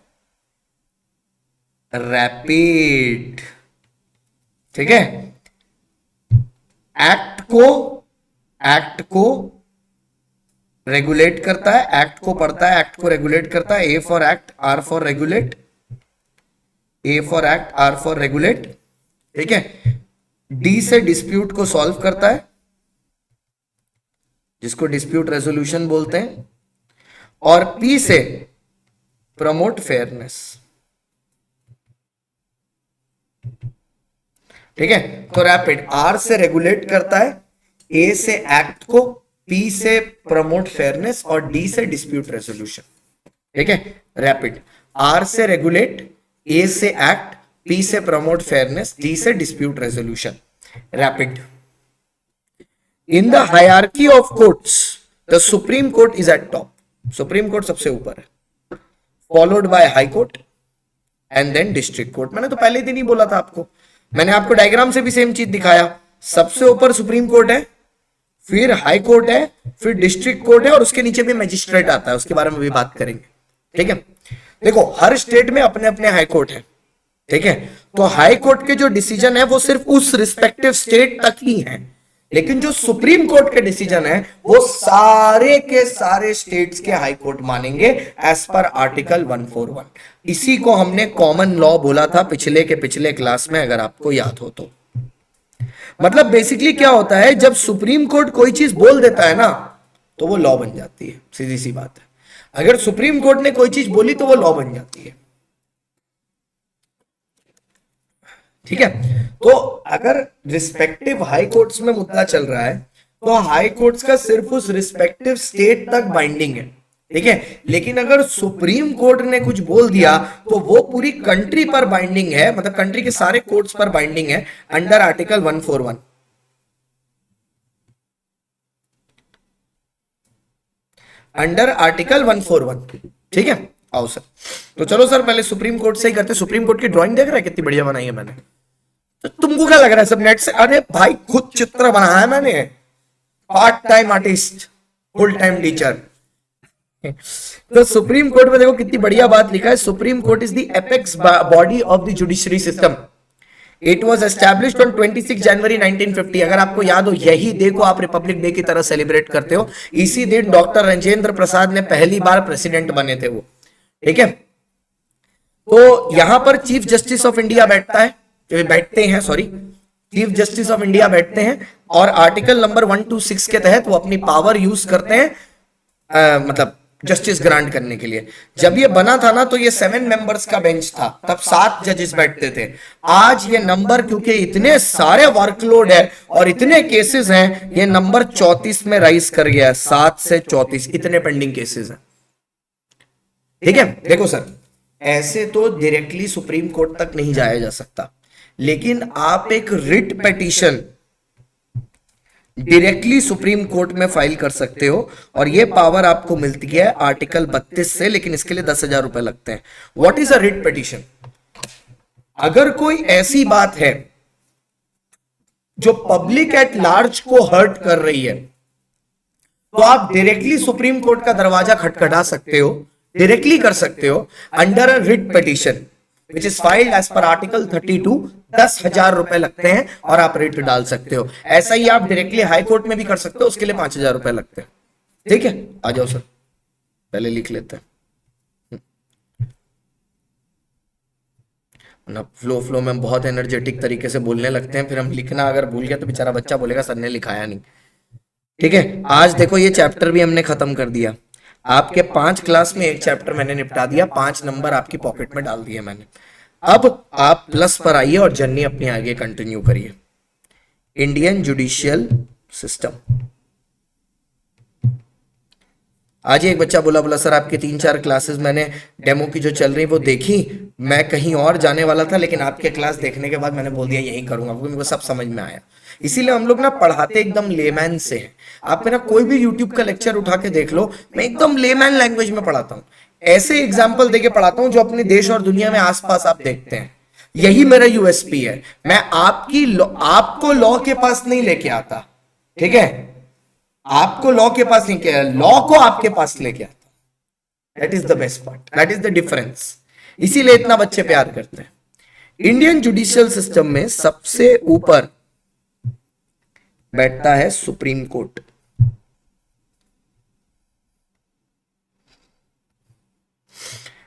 रैपिड। ठीक है, एक्ट को रेगुलेट करता है, एक्ट को पढ़ता है, एक्ट को रेगुलेट करता है। A for act, R for regulate, A for act, R for regulate. ठीक है, डी से डिस्प्यूट को सॉल्व करता है, जिसको डिस्प्यूट रेजोल्यूशन बोलते हैं, और पी से प्रमोट फेयरनेस। ठीक है, तो रैपिड आर से रेगुलेट करता है, ए से एक्ट को, पी से प्रमोट फेयरनेस और डी से डिस्प्यूट रेजोल्यूशन। ठीक है, रैपिड आर से रेगुलेट, ए से एक्ट, पी से प्रमोट फेयरनेस, डी से dispute resolution. Rapid in the hierarchy of courts the supreme court is at top. Supreme court सबसे ऊपर है, followed by high court and then district court. मैंने तो पहले दिन ही बोला था आपको, मैंने आपको डायग्राम से भी सेम चीज दिखाया। सबसे ऊपर सुप्रीम कोर्ट है, फिर हाई कोर्ट है, फिर डिस्ट्रिक्ट कोर्ट है और उसके नीचे भी मजिस्ट्रेट आता है, उसके बारे में भी बात करेंगे। ठीक है, देखो हर स्टेट में अपने अपने हाई कोर्ट है। ठीक है, तो हाई कोर्ट के जो डिसीजन है वो सिर्फ उस रिस्पेक्टिव स्टेट तक ही है, लेकिन जो सुप्रीम कोर्ट के डिसीजन है वो सारे के सारे स्टेट्स के हाई कोर्ट मानेंगे एज पर आर्टिकल 141। इसी को हमने कॉमन लॉ बोला था पिछले क्लास में, अगर आपको याद हो तो। मतलब बेसिकली क्या होता है, जब सुप्रीम कोर्ट कोई चीज बोल देता है ना तो वो लॉ बन जाती है, सीधी सी बात है। अगर सुप्रीम कोर्ट ने कोई चीज बोली तो वो लॉ बन जाती है। ठीक है, तो अगर रिस्पेक्टिव हाई कोर्ट्स में मुद्दा चल रहा है तो हाई कोर्ट्स का सिर्फ उस रिस्पेक्टिव स्टेट तक बाइंडिंग है। ठीक है, लेकिन अगर सुप्रीम कोर्ट ने कुछ बोल दिया तो वो पूरी कंट्री पर बाइंडिंग है, मतलब कंट्री के सारे कोर्ट्स पर बाइंडिंग है अंडर आर्टिकल 141। Under article 141। ठीक है, आओ सर, तो चलो सर पहले सुप्रीम कोर्ट से ही करते। सुप्रीम कोर्ट की ड्राइंग देख रहा है कितनी बढ़िया बनाई है मैंने, तो तुमको क्या लग रहा है सब नेट से? अरे भाई खुद चित्र बनाया है मैंने, part time artist, full time teacher. तो सुप्रीम कोर्ट में देखो कितनी बढ़िया बात लिखा है, supreme court is the apex body of the judiciary system. It was established on 26 जनवरी 1950। अगर आपको याद हो, यही डे को आप रिपब्लिक डे की तरह सेलिब्रेट करते हो। इसी दिन डॉक्टर राजेंद्र प्रसाद ने पहली बार प्रेसिडेंट बने थे वो। ठीक है, तो यहां पर चीफ जस्टिस ऑफ इंडिया बैठते हैं, चीफ जस्टिस ऑफ इंडिया बैठते हैं और आर्टिकल नंबर 126 के तहत वो अपनी पावर यूज करते हैं, मतलब जस्टिस ग्रांट करने के लिए। जब ये बना था ना तो ये 7 मेंबर्स का बेंच था, तब 7 जजेस बैठते थे। आज ये नंबर, क्योंकि इतने सारे वर्कलोड है और इतने केसेस हैं, ये नंबर 34 में राइज कर गया है, 7 से 34 इतने पेंडिंग केसेस हैं। ठीक है, देखो सर, ऐसे तो डायरेक्टली सुप्रीम कोर्ट तक नहीं जाया जा सकता, लेकिन आप एक writ petition directly supreme court में फाइल कर सकते हो और यह पावर आपको मिलती है आर्टिकल 32 से, लेकिन इसके लिए 10,000 रुपए लगते हैं। What is a writ petition? अगर कोई ऐसी बात है जो पब्लिक एट लार्ज को हर्ट कर रही है तो आप डायरेक्टली सुप्रीम कोर्ट का दरवाजा खटखटा सकते हो, डायरेक्टली कर सकते हो under a writ petition which is filed as per article 32। 10,000 रुपए लगते हैं और आप रिट डाल सकते हो। ऐसा ही आप डायरेक्टली हाई कोर्ट में भी कर सकते हो, उसके लिए 5,000 रुपए लगते हैं। ठीक है, आ जाओ सर, पहले लिख लेते हैं ना। फ्लो में बहुत एनर्जेटिक तरीके से बोलने लगते हैं, फिर हम लिखना अगर भूल गया तो बेचारा बच्चा बोलेगा सर ने लिखाया नहीं। ठीक है, आज देखो ये चैप्टर भी हमने खत्म कर दिया। आपके 5 क्लास में एक चैप्टर मैंने निपटा दिया, 5 नंबर आपकी पॉकेट में डाल दिए मैंने। अब आप प्लस पर आइए और जर्नी अपनी आगे कंटिन्यू करिए। Indian judicial system. आज एक बच्चा बोला सर आपके 3-4 क्लासेस मैंने डेमो की जो चल रही वो देखी, मैं कहीं और जाने वाला था, लेकिन आपके क्लास देखने के बाद मैंने बोल दिया यही करूंगा, क्योंकि मुझे सब समझ में आया। इसीलिए हम लोग ना पढ़ाते एकदम लेमैन से हैं। आप मेरा कोई भी यूट्यूब का लेक्चर उठा के देख लो, मैं एकदम लेमैन लैंग्वेज में पढ़ाता हूँ। ऐसे एग्जाम्पल देके पढ़ाता हूँ जो अपने देश और दुनिया में आसपास आप देखते हैं। यही मेरा यूएसपी है, मैं आपको लॉ के पास नहीं लेके आता। ठीक है, आपको लॉ के पास नहीं किया, लॉ को आपके पास लेके आता। That is the best part, that is the difference. इसीलिए इतना बच्चे प्यार करते हैं। इंडियन जुडिशियल सिस्टम में सबसे ऊपर बैठता है सुप्रीम कोर्ट।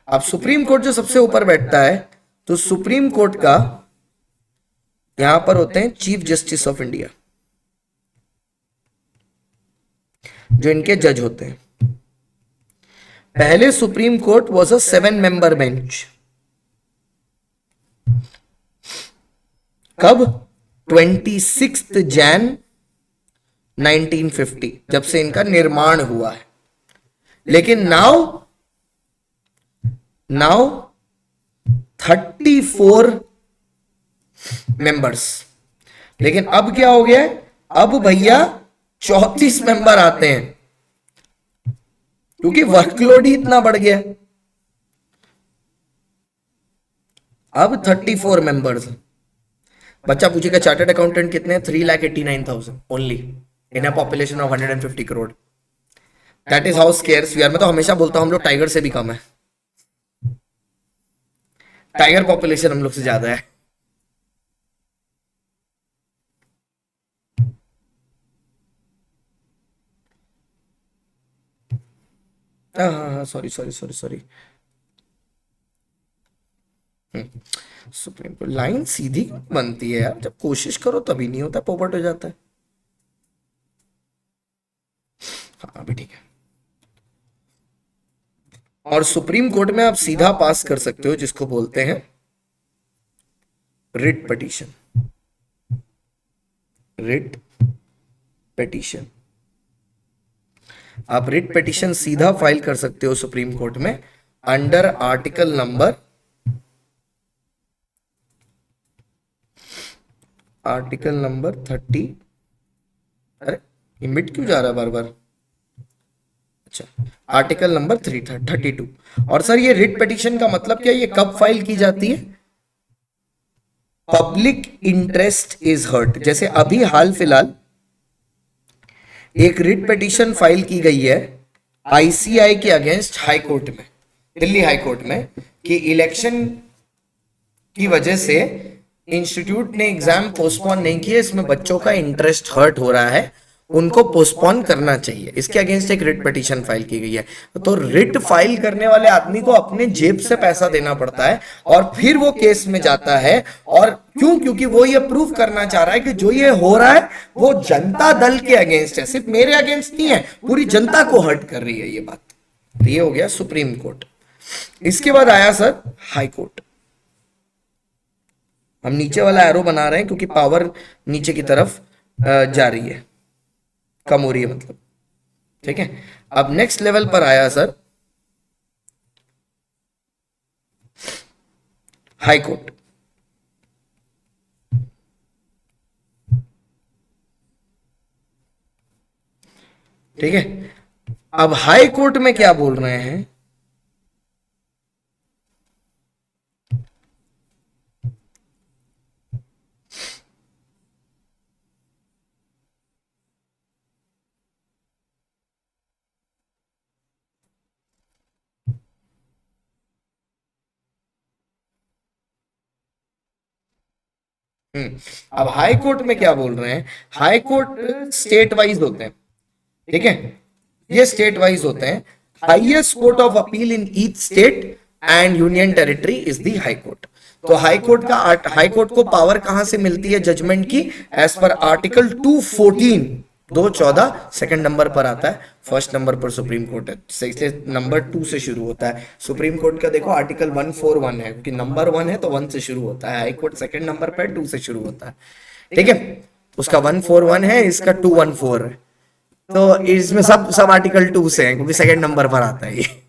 अब सुप्रीम कोर्ट जो सबसे ऊपर बैठता है, तो सुप्रीम कोर्ट का यहां पर होते हैं चीफ जस्टिस ऑफ इंडिया, जो इनके जज होते हैं। पहले supreme court was a 7 member bench. कब? 26 जैन 1950, जब से इनका निर्माण हुआ है। लेकिन नाउ 34 मेंबर्स। लेकिन अब क्या हो गया है? अब भैया 34 मेंबर आते हैं, क्योंकि वर्कलोड ही इतना बढ़ गया। अब 34 मेंबर्स। बच्चा पूछेगा चार्टर्ड अकाउंटेंट कितने हैं? 3,89,000 only in a population of 150 crore. That is how scarce we are. मैं तो हमेशा बोलता हूं हम लोग टाइगर से भी कम है। टाइगर पॉपुलेशन हम लोग से ज्यादा है। हाँ, sorry sorry sorry sorry. Supreme court line सीधी बनती है यार, जब कोशिश करो तभी नहीं होता, पोपट हो जाता है। हाँ अभी ठीक है। और सुप्रीम कोर्ट में आप सीधा पास कर सकते हो जिसको बोलते हैं रिट पिटीशन। रिट पिटीशन, आप रिट पिटीशन सीधा फाइल कर सकते हो सुप्रीम कोर्ट में अंडर आर्टिकल नंबर 30। अरे ये मिट क्यों जा रहा है बार बार? अच्छा, आर्टिकल नंबर 32। और सर ये रिट पिटीशन का मतलब क्या? ये कब फाइल की जाती है? Public interest is hurt. जैसे अभी हाल फिलहाल एक रिट पिटीशन फाइल की गई है आईसीआई के अगेंस्ट हाई कोर्ट में, दिल्ली हाई कोर्ट में, कि इलेक्शन की वजह से इंस्टीट्यूट ने एग्जाम पोस्टपोन नहीं किया, इसमें बच्चों का इंटरेस्ट हर्ट हो रहा है, उनको पोस्टपोन करना चाहिए। इसके अगेंस्ट एक रिट पिटीशन फाइल की गई है। तो रिट फाइल करने वाले आदमी को अपने जेब से पैसा देना पड़ता है और फिर वो केस में जाता है। और क्यों? क्योंकि वो ये प्रूव करना चाह रहा है कि जो ये हो रहा है वो जनता दल के अगेंस्ट है, सिर्फ मेरे अगेंस्ट नहीं है, पूरी जनता को हर्ट कर रही है ये बात। तो ये हो गया सुप्रीम कोर्ट। इसके बाद आया सर हाई कोर्ट। हम नीचे वाला एरो बना रहे हैं क्योंकि पावर नीचे की तरफ जा रही है, कम हो रही है मतलब, ठीक है। अब नेक्स्ट लेवल पर आया सर हाई कोर्ट। ठीक है, अब हाई कोर्ट में क्या बोल रहे हैं? अब हाई कोर्ट में क्या बोल रहे हैं? हाई कोर्ट स्टेट वाइज होते हैं, ठीक है, ये स्टेट वाइज होते हैं। Highest court of appeal in each state and union territory is the high court. तो हाई कोर्ट को पावर कहां से मिलती है जजमेंट की? As per article 214 214 second number पर आता है, फर्स्ट नंबर पर सुप्रीम कोर्ट है, इसलिए नंबर 2 से शुरू होता है। सुप्रीम कोर्ट का देखो आर्टिकल 141 है, क्योंकि नंबर 1 है तो 1 से शुरू होता है। हाई कोर्ट सेकंड नंबर पर 2 से शुरू होता है, ठीक है। उसका 141 है, इसका 214 है। तो इसमें सब आर्टिकल 2 से है, क्योंकि सेकंड नंबर पर आता है ये।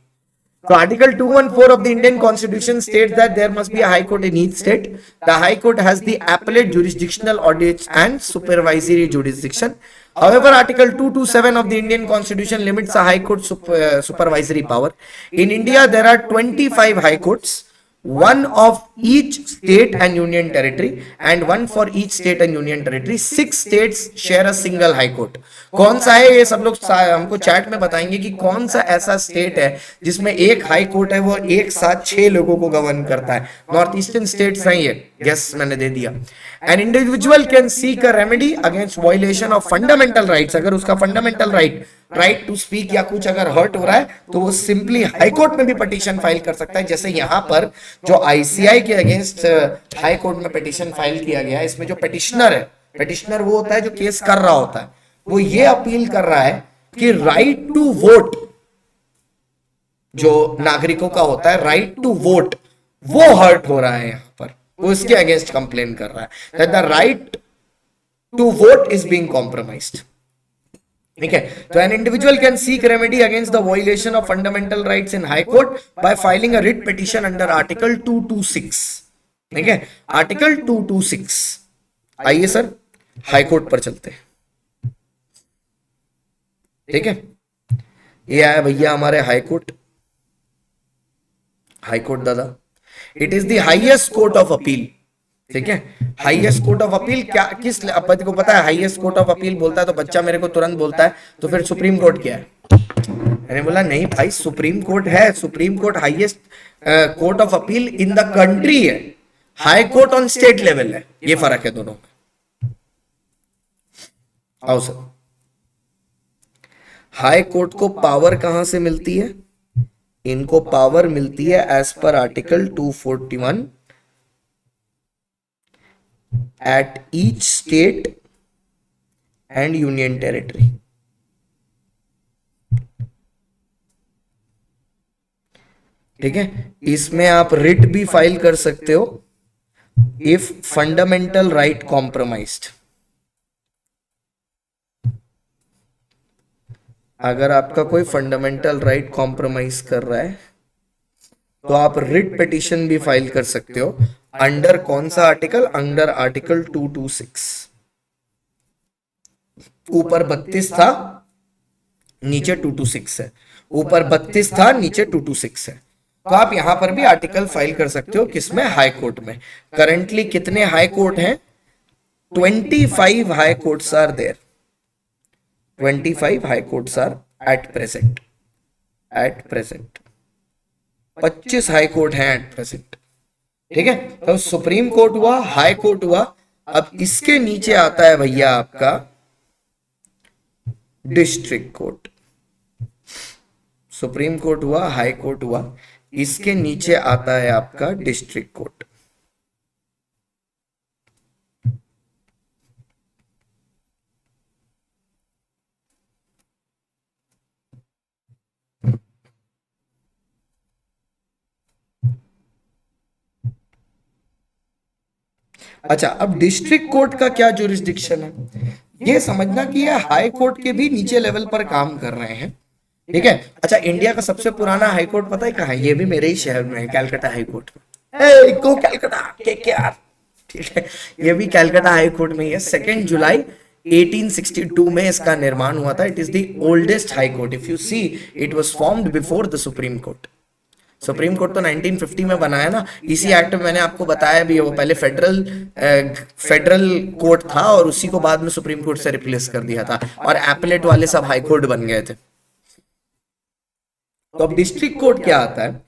So Article 214 of the Indian Constitution states that there must be a High Court in each state. The High Court has the appellate, jurisdictional, audit and supervisory jurisdiction. However, Article 227 of the Indian Constitution limits a High Court supervisory power. In India, there are 25 High Courts, one of each state and union territory and one for each state and union territory. 6 states share a single high court. कौन सा है ये सब लोग हमको चैट में बताएंगे कि कौन सा ऐसा स्टेट है जिसमें एक हाई कोर्ट है, वो एक साथ 6 लोगों को गवर्न करता है. नॉर्थ ईस्टर्न स्टेट्स हैं ये, गेस मैंने दे दिया. N individual can seek a remedy against violation of fundamental rights. अगर उसका फंडामेंटल राइट टू स्पीक या कुछ अगर हर्ट हो रहा है तो वो सिंपली हाई कोर्ट में भी पिटीशन फाइल कर सकता है. जैसे यहां पर जो आईसीआई के अगेंस्ट हाई कोर्ट में पिटीशन फाइल किया गया है, इसमें जो पिटिशनर है, पिटिशनर वो होता है जो केस कर रहा होता है, वो ये अपील कर रहा है कि राइट टू वोट जो नागरिकों का होता है, राइट टू वोट, वो हर्ट हो रहा है यहां पर. वो इसके अगेंस्ट कंप्लेन कर रहा है that the right to vote is being compromised. ठीक है, तो an individual can seek remedy against the violation of fundamental rights in high court by filing a writ petition under article 226. ठीक है, आर्टिकल 226. आइए सर हाई कोर्ट पर चलते हैं. ठीक है, ये आया भैया हमारे हाई कोर्ट. हाई कोर्ट दादा, it is the highest court of appeal. ठीक है, हाईएस्ट कोर्ट ऑफ अपील क्या, किस अपराध को पता है हाईएस्ट कोर्ट ऑफ अपील बोलता है तो बच्चा मेरे को तुरंत बोलता है तो फिर सुप्रीम कोर्ट क्या है. मैंने बोला नहीं भाई, सुप्रीम कोर्ट है. Supreme court highest court of appeal in the country है. High court on state level है, ये फर्क है दोनों में. आओ सर, हाई कोर्ट को पावर कहां से मिलती है? इनको पावर मिलती है as per article 241 at each state and union territory. ठीक है, इसमें आप रिट भी फाइल कर सकते हो इफ फंडामेंटल राइट कॉम्प्रोमाइज्ड. अगर आपका कोई फंडामेंटल राइट कॉम्प्रोमाइज कर रहा है तो आप रिट पिटीशन भी फाइल कर सकते हो. अंडर कौन सा आर्टिकल? Under article 226. ऊपर 32 था, नीचे 226 है. ऊपर 32 था, नीचे 226 है. तो आप यहां पर भी आर्टिकल फाइल कर सकते हो. किसमें? हाई कोर्ट में. करंटली कितने हाई कोर्ट हैं? 25 high courts are there. 25 high courts are at present. 25 high court हैं एट प्रेजेंट. ठीक है, तो सुप्रीम कोर्ट हुआ, हाई कोर्ट हुआ. अब इसके नीचे आता है भैया आपका डिस्ट्रिक्ट कोर्ट. सुप्रीम कोर्ट हुआ, हाई कोर्ट हुआ, इसके नीचे आता है आपका डिस्ट्रिक्ट कोर्ट. अच्छा, अब डिस्ट्रिक्ट कोर्ट का क्या जुरिस्डिक्शन है ये समझना कि ये हाई कोर्ट के भी नीचे लेवल पर काम कर रहे हैं. ठीक है, अच्छा इंडिया का सबसे पुराना हाई कोर्ट पता है कहाँ है? ये भी मेरे ही शहर में है, कैलकाटा हाई कोर्ट. गो कैलकाटा के यार. ठीक है, ये भी कैलकाटा हाई कोर्ट में ही है. 2 जुलाई 1862 में इसका निर्माण हुआ था. It is the oldest high court. If you see, it was formed before the supreme court. Supreme court तो 1950 में बनाया ना. इसी एक्ट में मैंने आपको बताया भी, वो पहले फेडरल कोर्ट था और उसी को बाद में सुप्रीम कोर्ट से रिप्लेस कर दिया था और एपलेट वाले सब हाई कोर्ट बन गए थे. तो अब डिस्ट्रिक्ट कोर्ट क्या आता है?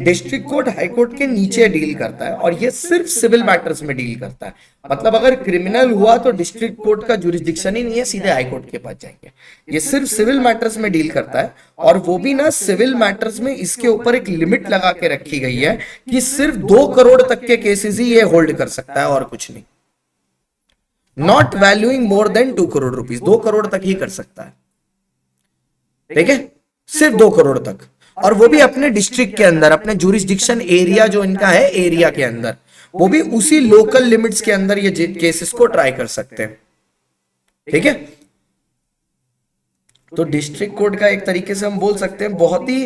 डिस्ट्रिक्ट कोर्ट हाई कोर्ट के नीचे डील करता है और ये सिर्फ सिविल मैटर्स में डील करता है. मतलब अगर क्रिमिनल हुआ तो डिस्ट्रिक्ट कोर्ट का जुरिस्डिक्शन ही नहीं है, सीधे हाई कोर्ट के पास जाएंगे. ये सिर्फ सिविल मैटर्स में डील करता है और वो भी ना सिविल मैटर्स में इसके ऊपर एक लिमिट लगा के रखी गई है कि सिर्फ 2 करोड़ तक के केसेस ही ये होल्ड कर सकता है और कुछ नहीं. Not valuing more than 2 crore rupees. 2 crore तक ही कर सकता है. ठीक है, सिर्फ 2 करोड़ तक, और वो भी अपने डिस्ट्रिक्ट के अंदर, अपने जुरिस्डिक्शन एरिया जो इनका है एरिया के अंदर, वो भी उसी लोकल लिमिट्स के अंदर ये केसेस को ट्राई कर सकते हैं. ठीक है, तो डिस्ट्रिक्ट कोर्ट का एक तरीके से हम बोल सकते हैं बहुत ही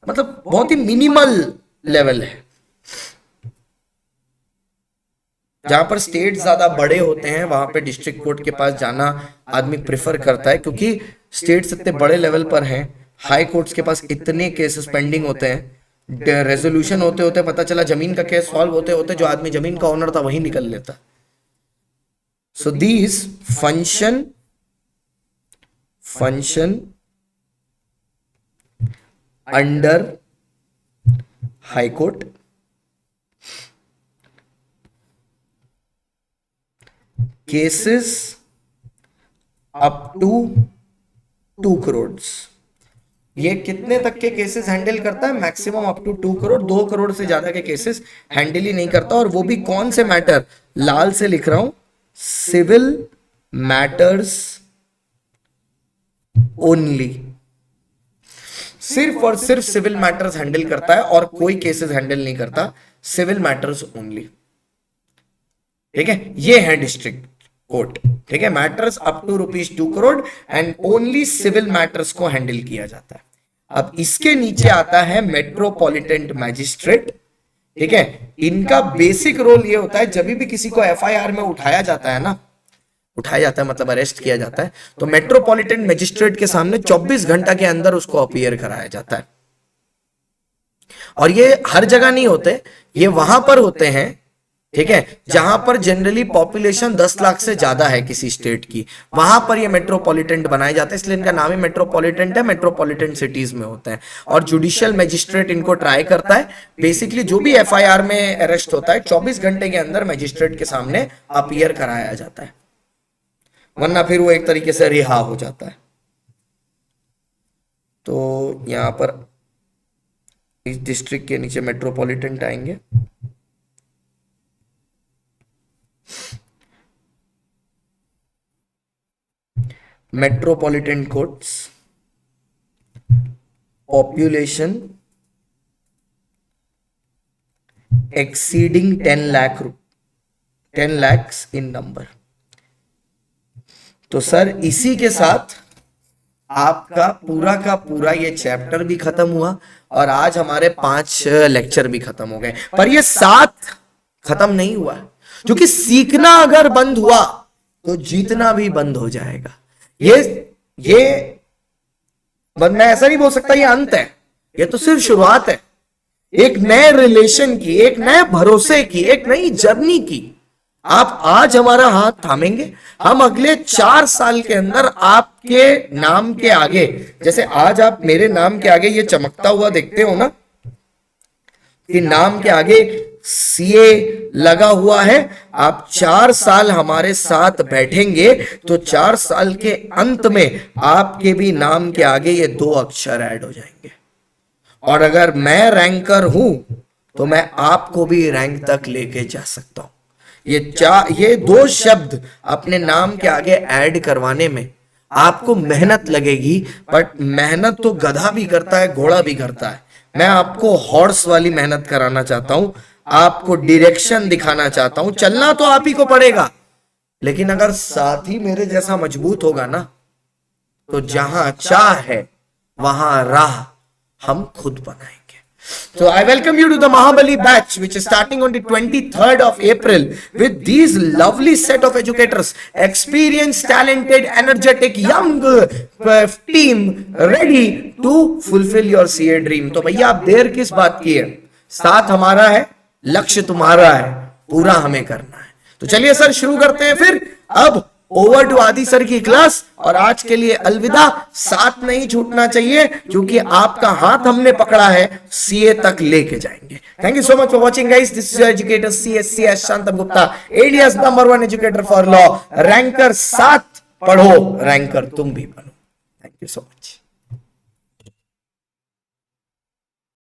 मतलब बहुत ही मिनिमल लेवल है. जहां पर स्टेट ज्यादा बड़े होते हैं वहां पे डिस्ट्रिक्ट कोर्ट के पास जाना आदमी प्रेफर करता है, क्योंकि स्टेट्स इतने बड़े लेवल पर हैं, हाई कोर्ट्स के पास इतने केसेस पेंडिंग होते हैं रेजोल्यूशन होते होते पता चला जमीन का केस सॉल्व होते होते जो आदमी जमीन का ओनर था वही निकल लेता। So these function under high court cases up to 2 crore. ये कितने तक के केसेस हैंडल करता है? Maximum up to 2 crore. 2 crore से ज्यादा के केसेस हैंडल ही नहीं करता। और वो भी कौन से मैटर? लाल से लिख रहा हूं, सिविल मैटर्स ओनली। सिर्फ और सिर्फ सिविल मैटर्स हैंडल करता है और कोई केसेस हैंडल नहीं करता, सिविल मैटर्स ओनली। ठीक है, ये है डिस्ट्रिक्ट कोर्ट। ठीक है, matters up to ₹2 crore and only civil matters को हैंडल किया जाता है। अब इसके नीचे आता है मेट्रोपॉलिटन मैजिस्ट्रेट। ठीक है, इनका बेसिक रोल ये होता है जब भी किसी को एफआईआर में उठाया जाता है ना, उठाया जाता है मतलब अरेस्ट किया जाता है, तो मेट्रोपॉलिटन मैजिस्ट्रेट के सामने 24 घंटा के अंदर उसको अपीयर कराया जाता है। और ये हर जगह नहीं होते, ये वहां पर होते हैं, ठीक है, जहां पर जनरली पॉपुलेशन 10 लाख से ज्यादा है किसी स्टेट की, वहां पर ये मेट्रोपॉलिटन बनाए जाते हैं, इसलिए इनका नाम ही मेट्रोपॉलिटन है। मेट्रोपॉलिटन सिटीज में होते हैं और जुडिशियल मैजिस्ट्रेट इनको ट्राई करता है। बेसिकली जो भी एफआईआर में अरेस्ट होता है 24 घंटे के अंदर मैजिस्ट्रेट के सामने अपीयर कराया जाता है, वरना फिर वो एक तरीके से रिहा हो जाता है। तो यहां पर इस डिस्ट्रिक्ट के नीचे मेट्रोपॉलिटन आएंगे। Metropolitan courts, population exceeding 10 lakhs इन नंबर। तो सर इसी के साथ आपका पूरा का पूरा ये चैप्टर भी खत्म हुआ और आज हमारे 5 लेक्चर भी खत्म हो गए। पर ये 7 खत्म नहीं हुआ, क्योंकि सीखना अगर बंद हुआ तो जीतना भी बंद हो जाएगा। ये मैं ऐसा नहीं बोल सकता ये अंत है, ये तो सिर्फ शुरुआत है एक नए रिलेशन की, एक नए भरोसे की, एक नई जर्नी की। आप आज हमारा हाथ थामेंगे, हम अगले 4 साल के अंदर आपके नाम के आगे, जैसे आज आप मेरे नाम के आगे ये चमकता हुआ देखते हो ना कि नाम के आगे सीए लगा हुआ है, आप 4 साल हमारे साथ बैठेंगे तो 4 साल के अंत में आपके भी नाम के आगे ये 2 अक्षर ऐड हो जाएंगे। और अगर मैं रैंकर हूं तो मैं आपको भी रैंक तक लेके जा सकता हूं। ये 2 शब्द अपने नाम के आगे ऐड करवाने में आपको मेहनत लगेगी, बट मेहनत तो गधा भी करता है, घोड़ा भी करता है। मैं आपको हॉर्स वाली मेहनत कराना चाहता हूं, आपको डायरेक्शन दिखाना चाहता हूं। चलना तो आप ही को पड़ेगा, लेकिन अगर साथी मेरे जैसा मजबूत होगा ना, तो जहां चाह है वहां राह हम खुद बनाएंगे। So I welcome you to the Mahabali batch, which is starting on the 23rd of April with these lovely set of educators, experienced, talented, energetic, young team ready to fulfill your CA dream. तो भैया आप देर किस बात की है? साथ हमारा है, लक्ष्य तुम्हारा है, पूरा हमें करना है। तो चलिए सर शुरू करते हैं फिर। अब ओवर टू आदि सर की क्लास, और आज के लिए अलविदा। साथ नहीं छूटना चाहिए, क्योंकि आपका हाथ हमने पकड़ा है, सीए तक लेके जाएंगे। Thank you so much for watching guys, this is your educator CS Shantam Gupta, India's number 1 educator for law. Ranker 7 पढ़ो, रैंकर तुम भी बनो। Thank you so much.